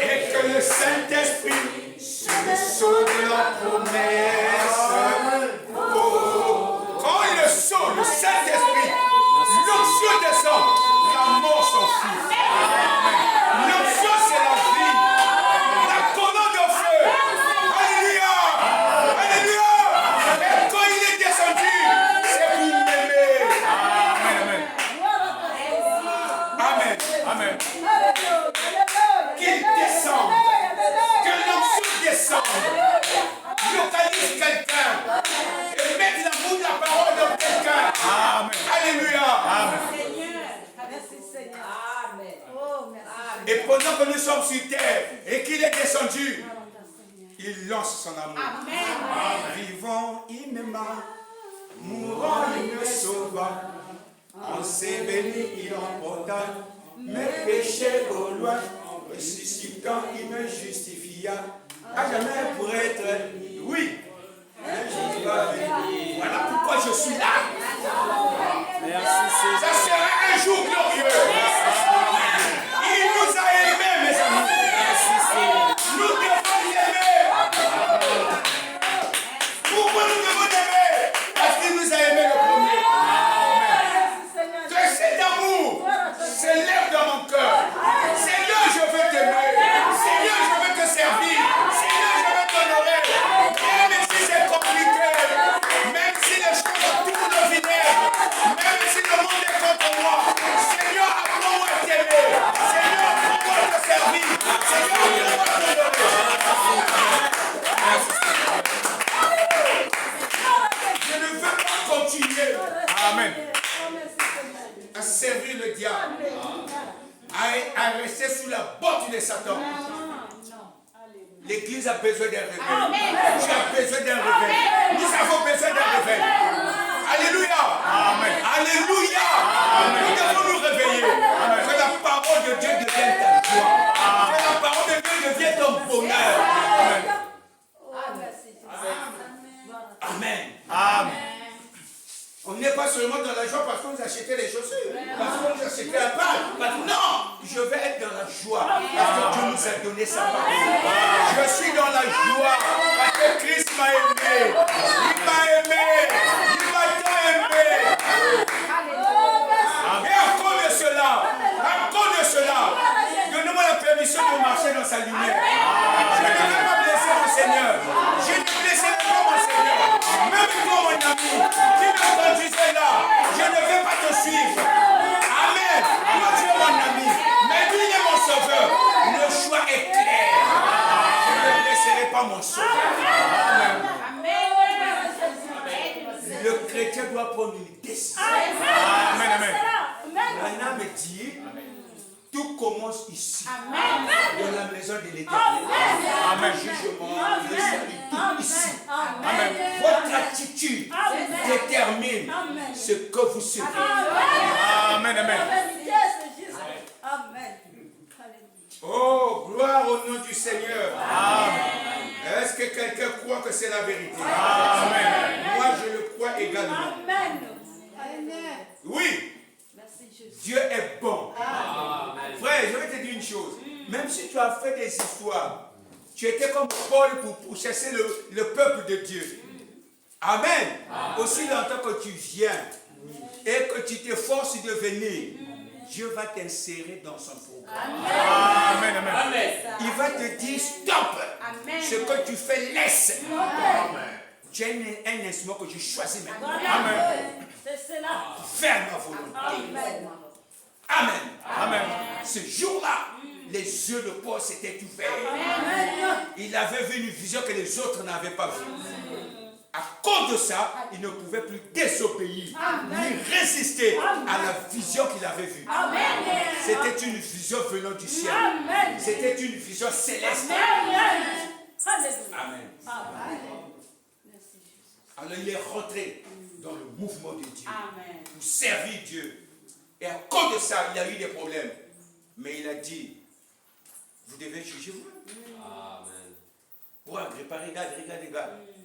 Et que le Saint-Esprit, c'est le sceau de la promesse. Oh, quand il le sceau, le Saint-Esprit, l'onction descend, la mort s'enfuit. L'onction, c'est la vie. La colonne de feu. Alléluia. Alléluia. Et quand il est descendu, c'est pour m'aimer. Amen. Amen. Amen. Qu'il descende. Que l'onction descende. Localise quelqu'un. Et mette l'amour de la parole dans quelqu'un. Amen. Alléluia. Amen. Et pendant que nous sommes sur terre et qu'il est descendu, il lance son amour. Amen. Vivant, il m'aima. Mourant, il me sauva. Enseveli, il emporta mes péchés au loin. Ressuscitant, il me justifia. À jamais pour être, oui, un jour va venir. Voilà pourquoi je suis là. Ça sera un jour glorieux. Il nous a aimés, mes amis. Nous devons l'aimer. à rester sous la botte de Satan. L'église a besoin d'un réveil. Tu as besoin d'un réveil. Nous avons besoin d'un réveil. Alléluia. Amen. Alléluia. Nous devons nous réveiller. Que la parole de Dieu devienne ta joie. Que la parole de Dieu devienne ton bonheur. Amen. Amen. On n'est pas seulement dans la joie parce qu'on nous achetait les chaussures, parce qu'on nous achetait la pâte. Non, je vais être dans la joie parce que Dieu nous a donné sa parole. Je suis dans la joie parce que Christ m'a aimé. Il m'a aimé. Il m'a tant aimé. Et à cause de cela, donnez-moi la permission de marcher dans sa lumière. Je ne vais pas blesser mon Seigneur. Je ne blesserai pas mon Seigneur. Même toi, mon ami, qui me conduisait là, je ne vais pas te suivre. Amen. Moi, tu es mon ami. Mais lui, il est mon sauveur. Le choix est clair. Je ne blesserai pas mon sauveur. Le chrétien doit prendre une décision. Amen. Amen. Maintenant, me dit, tout commence ici, dans la maison de l'Éternel. Amen. Le jugement, le salut, tout ici. Amen. Votre attitude détermine ce que vous serez. Amen. Amen. Oh, gloire au nom du Seigneur. Amen. Est-ce que quelqu'un croit que c'est la vérité? Amen. Moi, je le crois également. Oui, Dieu est bon. Frère, je vais te dire une chose. Même si tu as fait des histoires, tu étais comme Paul pour chasser le peuple de Dieu. Amen. Aussi longtemps que tu viens et que tu t'efforces de venir, Dieu va t'insérer dans son programme. Amen. Amen. Il va te dire stop. Ce que tu fais, laisse. Tu as un instrument que tu choisis maintenant. Amen. Faire ma volonté. Amen. Amen. Ce jour-là, les yeux de Paul s'étaient ouverts. Il avait vu une vision que les autres n'avaient pas vue. À cause de ça, il ne pouvait plus désobéir, ni résister à la vision qu'il avait vue. C'était une vision venant du ciel. C'était une vision céleste. Amen. Alors il est rentré dans le mouvement de Dieu pour servir Dieu. Et à cause de ça, il a eu des problèmes. Mais il a dit, vous devez juger vous. Ouais, regarde.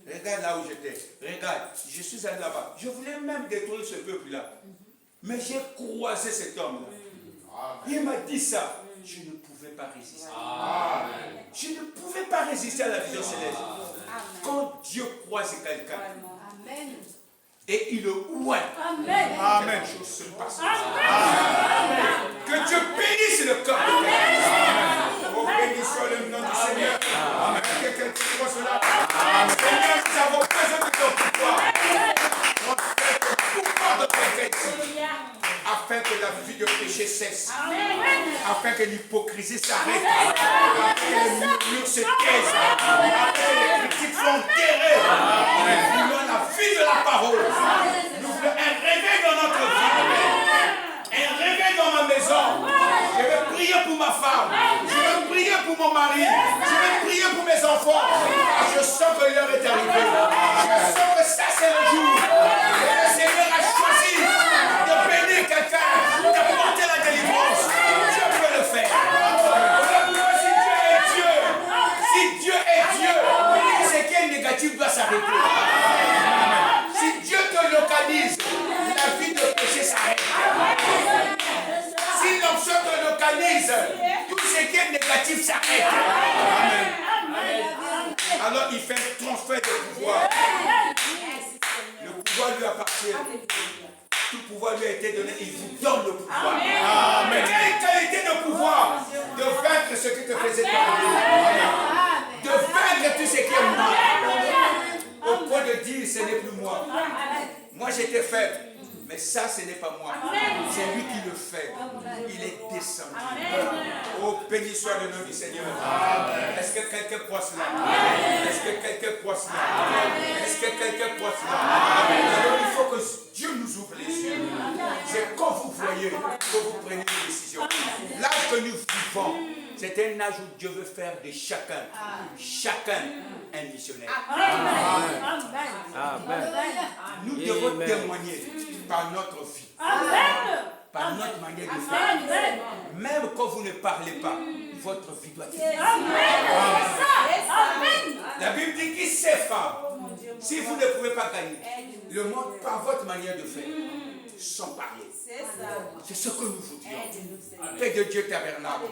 Regarde là où j'étais. Regarde, je suis allé là-bas. Je voulais même détruire ce peuple-là. Mais j'ai croisé cet homme-là. Il m'a dit ça. Je ne pouvais pas résister. Je ne pouvais pas résister à la vision céleste. Quand Dieu croise quelqu'un, et il le ouait, Amen. les choses se passent. Que Dieu bénisse le corps. Oh, béni soit le nom du Seigneur. Amen. Quelqu'un qui croit cela. Seigneur, nous avons besoin de ton pouvoir. Transfère ton pouvoir de prophétie. Afin que la vie de péché cesse. Afin que l'hypocrisie s'arrête. Afin que les murmures se taisent. Afin que les critiques soient enterrées. Nous voulons la vie de la parole. Nous voulons un réveil dans notre vie. Un réveil dans ma maison. Je vais prier pour ma femme. Je vais prier pour mon mari. Je vais prier pour mes enfants. Je sens que l'heure est arrivée. Je sens que ça c'est le jour. Et le Seigneur a choisi de bénir quelqu'un, d'apporter la délivrance. Dieu peut le faire. Si Dieu est Dieu, ce qui est négatif doit s'arrêter. Si Dieu te localise, la vie de péché s'arrête. Si l'onction te localise, tout ce qui est négatif s'arrête. Alors il fait un transfert de pouvoir. Le pouvoir lui appartient. Tout pouvoir lui a été donné. Il vous donne le pouvoir. Amen. Quelle qualité de pouvoir? De vaincre ce qui te faisait tomber. De vaincre tout ce qui est mal. Au point de dire ce n'est plus moi. Moi j'étais faible. Mais ça, ce n'est pas moi. C'est lui qui le fait. Il est descendu. Oh, béni soit le nom du Seigneur. Est-ce que quelqu'un croit cela? Est-ce que quelqu'un croit cela? Est-ce que quelqu'un croit cela? Alors, il faut que Dieu nous ouvre les yeux. C'est quand vous voyez prier, que vous preniez une décision. L'âge que nous vivons, c'est un âge où Dieu veut faire de chacun un missionnaire. Nous devons témoigner par notre vie, par notre manière de faire. Même quand vous ne parlez pas, votre vie doit être. La Bible dit qu'il sait faire. Si vous ne pouvez pas gagner, le monde par votre manière de faire, sans parler. C'est ce que nous vous disons. Paix de Dieu tabernacle.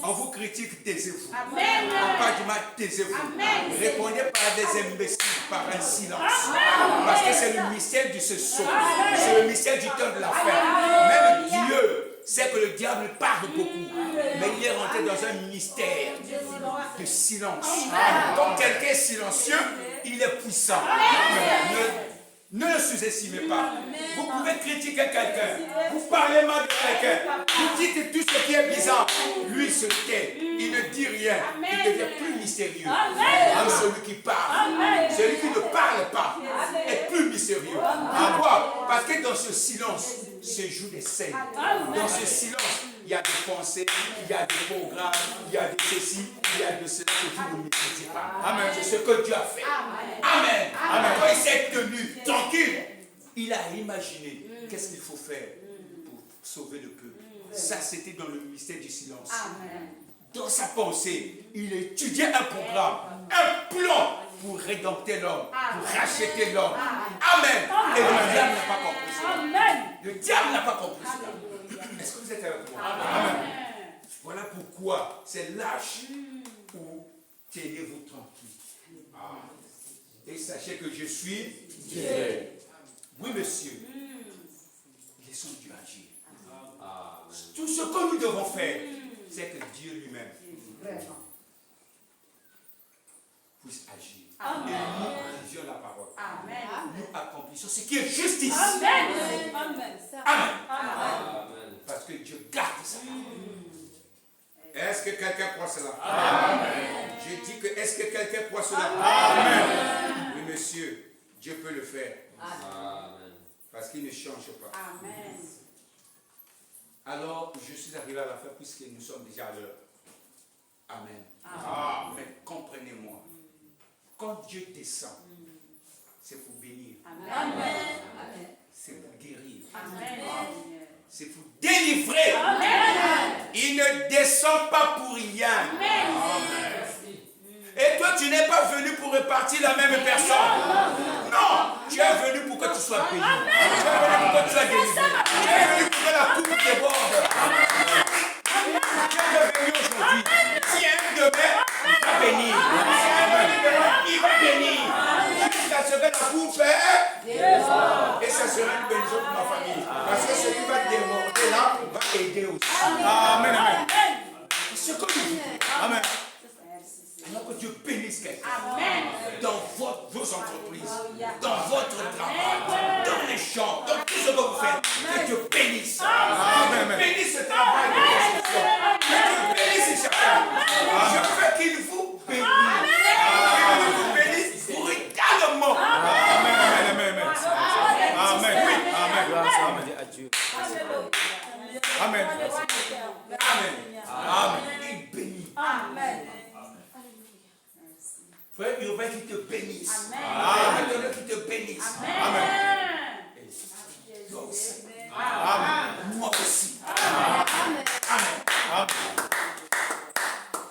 On vous critique, taisez-vous. On parle du mal, taisez-vous. Répondez par des imbéciles, par un silence. Parce que c'est le mystère du ce saut. C'est le mystère du temps de la fin. Même Dieu sait que le diable parle beaucoup. Mais il est rentré dans un mystère de silence. Quand quelqu'un est silencieux, il est puissant. Ne le sous-estimez pas. Vous pouvez critiquer quelqu'un. Vous parlez mal de quelqu'un. Vous dites tout ce qui est bizarre. Lui se tait. Il ne dit rien. Il devient plus mystérieux. Comme celui qui parle. Celui qui ne parle pas est plus mystérieux. Pourquoi? Parce que dans ce silence se jouent des scènes. Dans ce silence, il y a des pensées, il y a des programmes, il y a de ceci, il y a de cela que vous ne maîtrisez pas. Amen. C'est ce que Dieu a fait. Amen. Amen. Quand il s'est tenu tranquille, il a imaginé qu'est-ce qu'il faut faire pour sauver le peuple. Ça, c'était dans le mystère du silence. Dans sa pensée, il étudiait un programme, un plan pour rédempter l'homme, pour racheter l'homme. Amen. Et le diable n'a pas compris cela. Le diable n'a pas compris cela. Est-ce que vous êtes avec moi? Amen. Voilà pourquoi c'est l'âge où tenez-vous tranquille. Et sachez que je suis Dieu. Oui, monsieur. Laissons Dieu agir. Tout ce que nous devons faire, c'est que Dieu lui-même puisse agir. Et nous disions la parole. Nous accomplissons ce qui est justice. Amen. Parce que Dieu garde sa parole. Est-ce que quelqu'un croit cela? Amen. Je dis que est-ce que quelqu'un croit cela? Amen. Oui, monsieur, Dieu peut le faire. Amen. Parce qu'il ne change pas. Amen. Alors, je suis arrivé à la fin puisque nous sommes déjà à l'heure. Amen. Amen. Comprenez-moi. Quand Dieu descend, c'est pour bénir. Amen. C'est pour guérir. Amen. C'est pour délivrer. Amen. Il ne descend pas pour rien. Amen. Et toi, tu n'es pas venu pour repartir la même personne. Non, tu es venu pour que tu sois béni. Tu es venu pour que tu sois délivré. Tu es venu pour que la coupe déborde. Tu es venu aujourd'hui. Tiens, demain, il va bénir. Il va bénir. Jusqu'à ce que la coupe est. Et ça sera une bénédiction pour ma famille. Parce que celui qui va déborder là va aider aussi. Amen. Amen. C'est ce que nous disons. Amen. Alors que Dieu bénisse quelqu'un dans vos entreprises, dans votre travail, dans les champs, dans tout ce que vous faites. Que Dieu bénisse. Que Dieu bénisse ce travail de construction. Que Dieu bénisse chacun. Je veux qu'il vous bénisse. Qu'il vous bénisse brutalement. Amen. Amen. Amen. Oui. Amen. Amen. Adieu. Amen. Amen. Amen. Il bénit. Amen. Frère, il veut qu'il te bénisse. Amen. Qu'il te bénisse. Amen. Toi aussi. Amen. Moi aussi. Amen. Amen.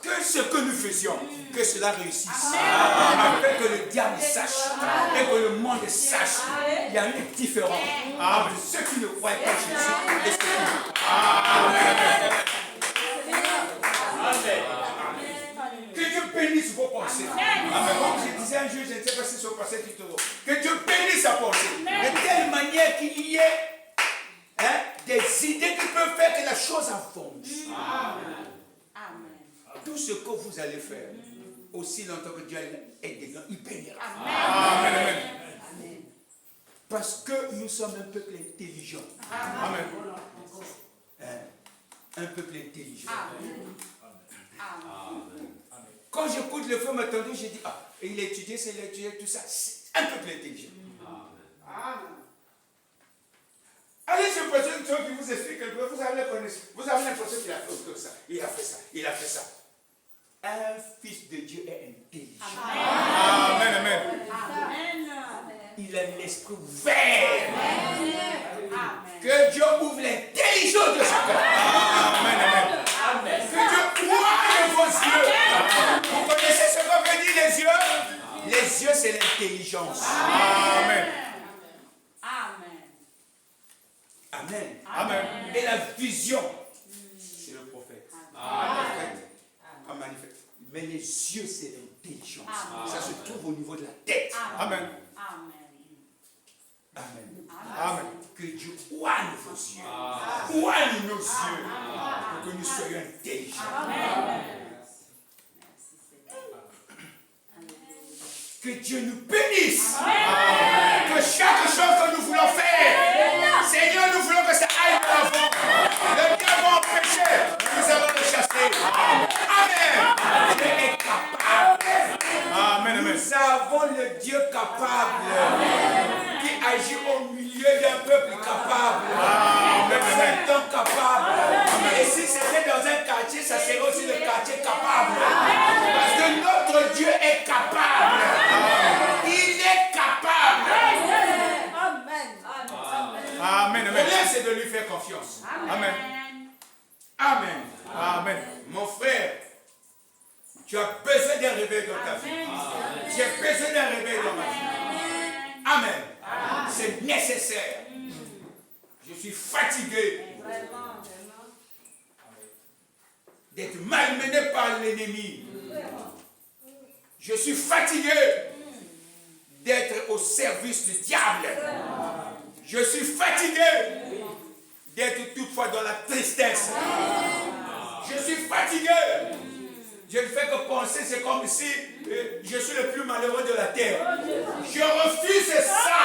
Que ce que nous faisions, que cela réussisse. Afin que le diable sache et que le monde sache. Il y a une différence entre ceux qui ne croient pas Jésus et ceux qui ne croient. Amen. Que Dieu bénisse vos pensées. Amen. Comme je disais un jour, je ne sais pas si ce passé qui te vaut. Que Dieu bénisse sa pensée. De telle manière qu'il y ait des idées qui peuvent faire que la chose avance. Amen. Tout ce que vous allez faire, aussi longtemps que Dieu est dedans, il bénira. Amen. Amen. Parce que nous sommes un peuple intelligent. Amen. Un peuple intelligent. Amen. Quand j'écoute le frère m'attendait, j'ai dit, il a étudié, c'est l'étudié, tout ça. C'est un peuple intelligent. Amen. Allez, je personne qui vous explique quelque chose, vous avez l'impression qu'il a fait ça. Il a fait ça. Il a fait ça. Un fils de Dieu est intelligent. Amen, amen. Il a l'esprit ouvert. Que Dieu ouvre l'intelligence de son cœur. Amen, amen. Que Dieu ouvre vos yeux. Vous connaissez ce qu'on veut dire les yeux? Les yeux, c'est l'intelligence. Amen. Amen. Amen. Et la vision, c'est le prophète. Amen. Mais les yeux, c'est l'intelligence. Ça se trouve au niveau de la tête. Amen. Amen. Amen. Que Dieu oigne vos yeux. Oigne nos yeux. Pour que nous soyons intelligents. Que Dieu nous bénisse. Que chaque chose que nous voulons faire, Seigneur, nous voulons que ça aille de l'avant. Le diable va empêcher. Nous allons le chasser. Amen. Dieu est capable. Amen, amen. Nous avons le Dieu capable qui agit au milieu d'un peuple capable. Dans un temps capable. Et si c'était dans un quartier, ça serait aussi le quartier capable. Parce que notre Dieu est capable. Il est capable. Amen, Le amen. problème, c'est de lui faire confiance. Amen. Amen. Amen. Mon frère, tu as besoin d'un réveil dans ta vie. J'ai besoin d'un réveil dans ma vie. Amen. C'est nécessaire. Je suis fatigué d'être malmené par l'ennemi. Je suis fatigué d'être au service du diable. Je suis fatigué d'être toutefois dans la tristesse. Je suis fatigué. Je ne fais que penser, c'est comme si je suis le plus malheureux de la terre. Je refuse ça.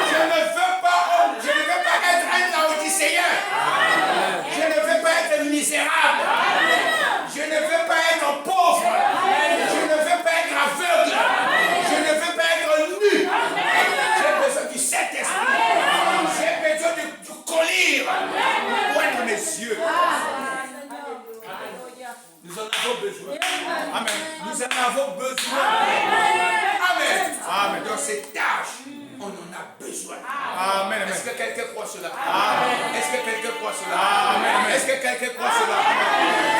Je ne veux pas être un laodicéen. Je ne veux pas être misérable. Je ne veux pas être pauvre. Je ne veux pas être aveugle. Je ne veux pas être nu. J'ai besoin du Saint-Esprit. J'ai besoin du collier. Ouvre mes yeux. Nous en avons besoin. Amen. Nous en avons besoin. Amen. Amen. Dans ces tâches, on en a besoin. Amen, amen. Est-ce que quelqu'un croit cela? Amen. Est-ce que quelqu'un croit cela? Amen. Est-ce que quelqu'un croit cela?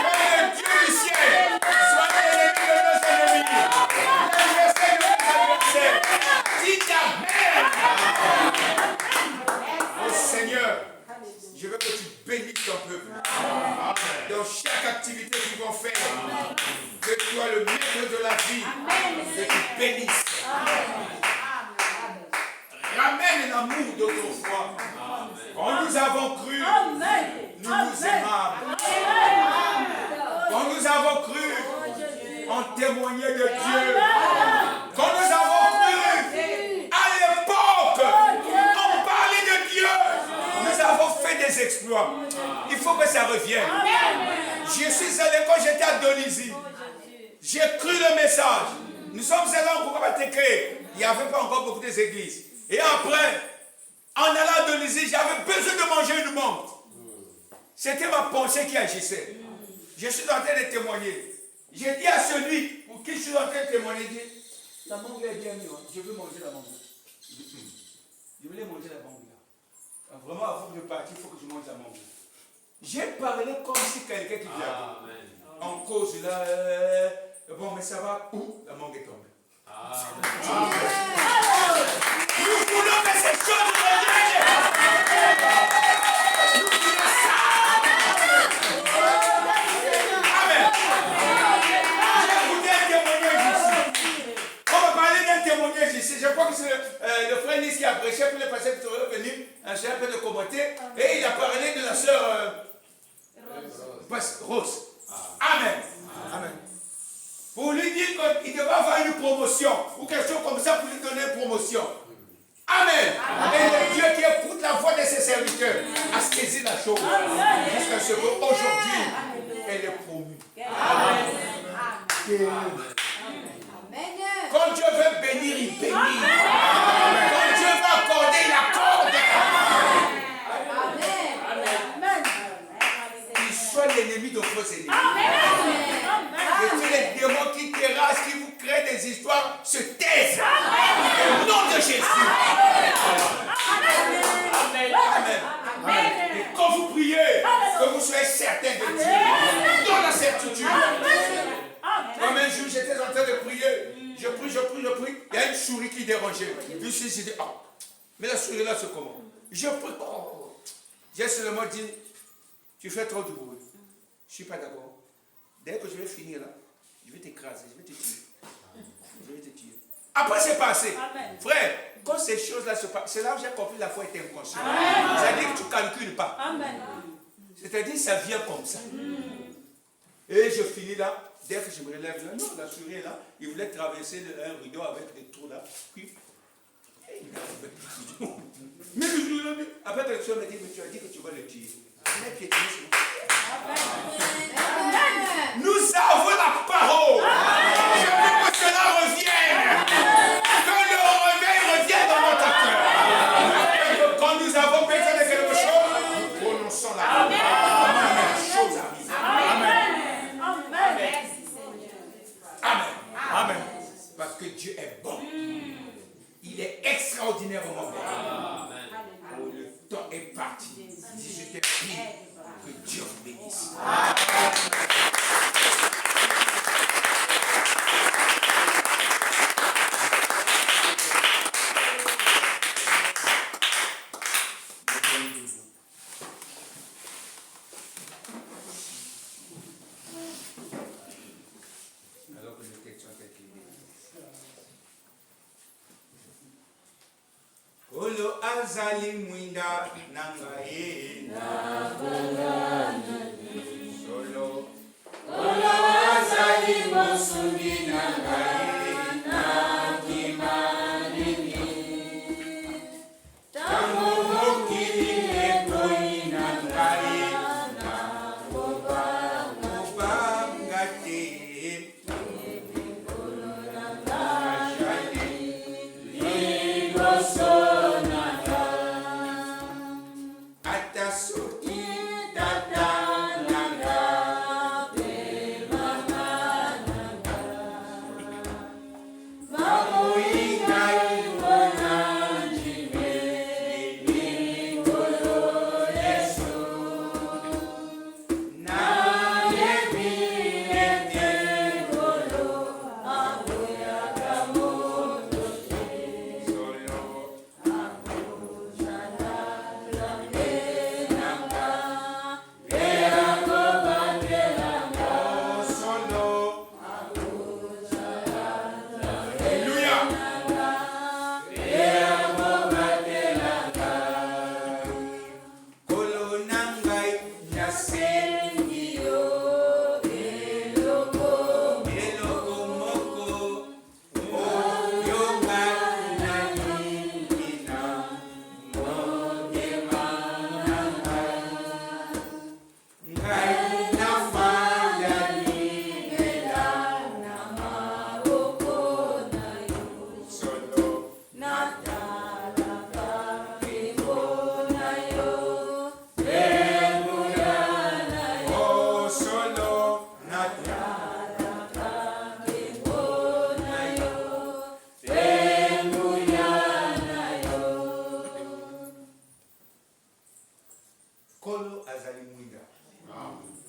Soyez le Dieu du ciel. Soyez l'ennemi de nos ennemis. L'adversaire de nos adversaires. Dites Amen. Oh Seigneur, je veux que tu bénisses ton peuple. Dans chaque activité qu'ils vont faire, que tu sois le maître de la vie, que tu bénisses. Ramène l'amour d'autrefois. Quand nous avons cru, nous nous aimâmes. Quand nous avons cru, on témoignait de Dieu. Quand nous avons cru, à l'époque, on parlait de Dieu. Nous avons fait des exploits. Il faut que ça revienne. Je suis allé quand j'étais à Donizy. J'ai cru le message. Nous sommes allés en Boukabatéké. Il n'y avait pas encore beaucoup d'églises. Et après, en allant à Donizy, j'avais besoin de manger une menthe. C'était ma pensée qui agissait. Je suis en train de témoigner. J'ai dit à celui pour qui je suis en train de témoigner, la mangue est bien mieux. Je veux manger la mangue. Je voulais manger la mangue. Vraiment, avant de partir, il faut que je mange la mangue. J'ai parlé comme si quelqu'un qui vient. En cause là, bon, mais ça va où? La mangue est tombée. Nous voulons que ces choses reviennent. Nous voulons ça. Amen. J'ai écouté un témoignage ici. On va parler d'un témoignage ici. Je crois que c'est le frère Nice qui a prêché pour les passés qui sont venus. J'ai un peu de commenter. Et il a parlé de la sœur Rose. Amen. Amen. Pour lui dire qu'il devait avoir une promotion ou quelque chose comme ça pour lui donner une promotion. Amen. Et le Dieu qui écoute la voix de ses serviteurs a saisi la chose jusqu'à ce qu'aujourd'hui elle est promue. Amen. Quand Dieu veut bénir, il bénit. Quand Dieu veut accorder, il accorde. prie. Il y a une souris qui dérangeait. Je me suis dit, ah, mais la souris là, c'est comment? Je prie. Oh. J'ai seulement dit, tu fais trop de bruit. Je ne suis pas d'accord. Dès que je vais finir là, je vais t'écraser, je vais te tuer. Après, c'est passé. Amen. Frère, quand ces choses-là se passent, c'est là où j'ai compris que la foi est inconsciente. Amen. C'est-à-dire que tu ne calcules pas. Amen. C'est-à-dire que ça vient comme ça. Et je finis là. Dès que je me relève là, non, la souris est là. Il voulait traverser un rideau avec des trous là. Puis, mais après que le Seigneur me dit, mais tu as dit que tu vas le tuer. Nous avons la parole. Je veux que cela revienne. Que le réveil revienne dans notre cœur. Quand nous avons besoin de quelque chose, nous prononçons la parole. La chose arrive. Amen. Amen. Amen. Parce que Dieu est bon. Il est extraordinairement bon. Le temps est parti. Si je te prie, que Dieu vous bénisse. Alors que le texte est écrit. Olo azali mwinda nangaye solo. Olo azali mosundi nangaye tango mokili ekoi nangaye mobanga te atasuki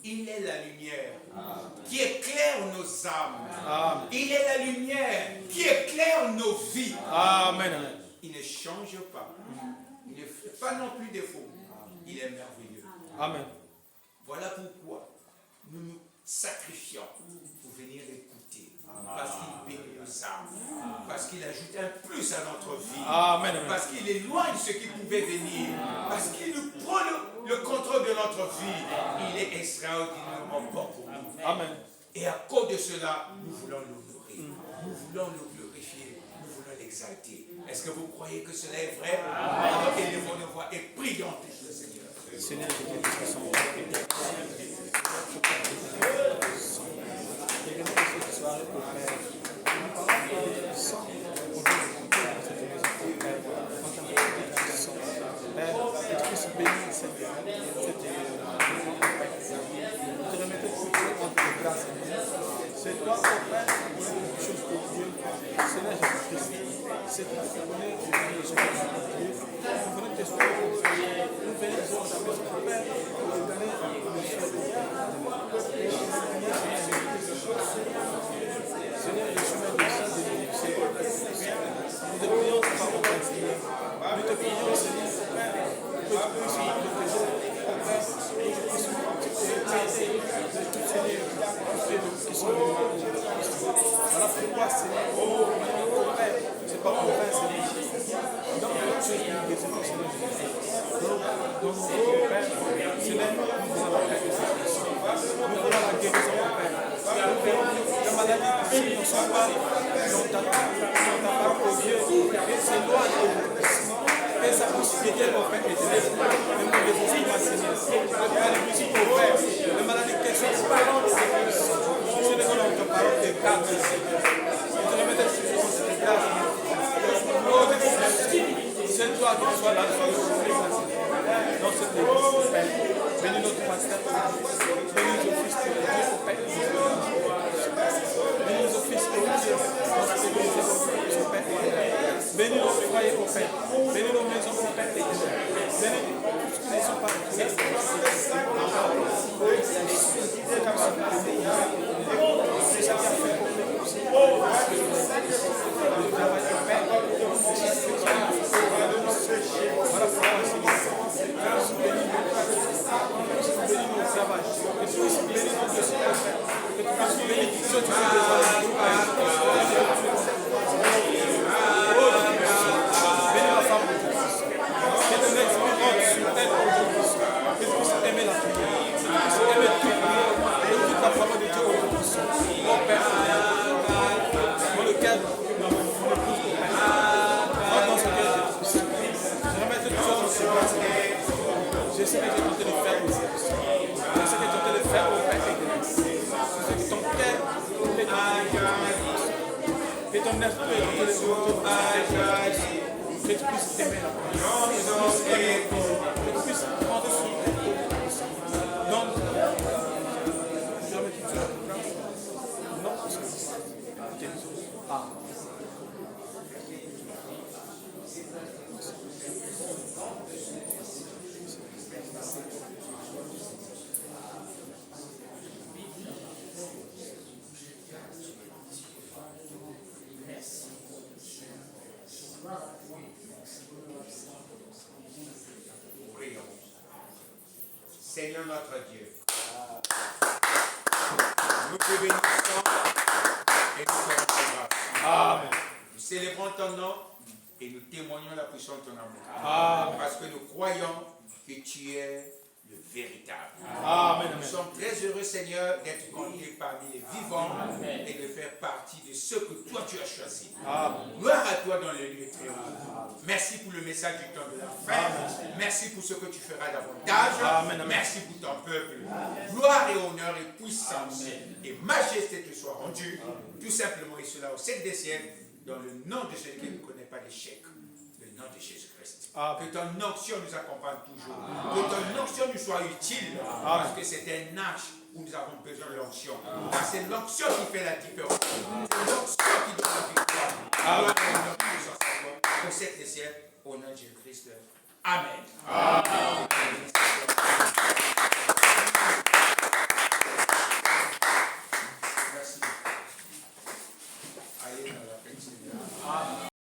Il est la lumière qui éclaire nos âmes. Il est la lumière qui éclaire nos vies. Amen. Il ne change pas. Il ne fait pas non plus défaut. Il est merveilleux. Amen. Voilà pourquoi nous nous sacrifions pour venir l'écouter. Parce qu'il bénit nos âmes. Parce qu'il ajoute un plus à notre vie. Amen. Parce qu'il éloigne ce qui pouvait venir. Parce qu'il nous prend le contrôle de notre vie. Il est extraordinairement bon pour nous. Amen. Et à cause de cela, nous voulons l'honorer. Nous voulons le glorifier. Nous voulons l'exalter. Est-ce que vous croyez que cela est vrai? Alors élevons nos voix et prions le Seigneur. Seigneur, c'est toi, au Père, qui fais les choses pour Dieu. Seigneur Jésus-Christ, c'est ta souvenir du Dieu, Dieu. Nous venons t'espérer pour prier. Nous venons nous appeler au Père pour te donner le Seigneur. Seigneur, je suis merci Seigneur, nous voulons la guérison. Nous voulons la guérison, mon Père. Nous voulons la maladie qui ne sont pas dans ta parole, oh Dieu, et s'éloigne, oh Dieu. Et ça puisse guérir, mon Père, et te laisse. Le monde de Jésus, ma Seigneur. Le Père, le musique, mon Père. Les maladies qui sont pas dans le Seigneur. Je les donne ta parole de garde, Seigneur. Je te remets sur cette grâce. Oh Dieu, c'est toi qui sois là, dans cette église, mon Père. Bénis notre pasteur. Bénis nos fils de Dieu, mon Père. Bénis nos fils de Dieu, dans cette église, mon Père. Bénis nos foyers, mon Père. Bénis nos maisons, mon Père. Bénis tout ce qui ne sont pas. C'est ça qui a fait pour nous. Le travail de Père. Voilà pourquoi le Seigneur. Bénis nos travail. Que tu puisses bénir notre dossier, mon Père. Que tu puisses bénir tous ceux qui ont besoin de nous, Père. Bénis la femme de Dieu. Que ton esprit rentre sur elle aujourd'hui. Que tu puisses aimer la prière. Que tu puisses aimer tout le monde. Et toute la parole de Dieu aujourd'hui. Mon Père, dans le cadre de mon épouse, mon Père. Rentre dans ce cœur de Dieu. Je remets toutes choses en silence. Je sais que tu es tenté de faire aussi. Je sais que tu es tenté de faire au Père. Je sais que ton cœur est tenté. Et ton esprit est tenté de faire. Que tu puisses aimer la parole. Que tu puisses prendre sur elle. Non. Je remets toutes choses en silence. Non. Ah. Prions. Seigneur notre Dieu, nous te bénissons et nous te rendons grâce. Amen. Nous célébrons ton nom et nous témoignons la puissance de ton amour. Amen. Parce que nous croyons que tu es le véritable. Amen. Nous sommes très heureux, Seigneur, d'être comptés parmi les vivants. Amen. Et de faire partie de ceux que toi tu as choisis. Gloire à toi dans les lieux très hauts. Merci pour le message du temps de la fin. Amen. Merci pour ce que tu feras davantage. Amen. Merci pour ton peuple. Gloire et honneur et puissance et majesté te soient rendus. Tout simplement et cela au siècle des siècles, dans le nom de celui qui ne connaît pas d'échec. Le nom de Jésus-Christ. Que ton onction nous accompagne toujours. Que ton onction nous soit utile. Parce que c'est un âge où nous avons besoin de l'onction. Car c'est l'onction qui fait la différence. C'est l'onction qui donne la victoire. Alors, nous au siècle des siècles, au nom de Jésus-Christ. Amen. Amen.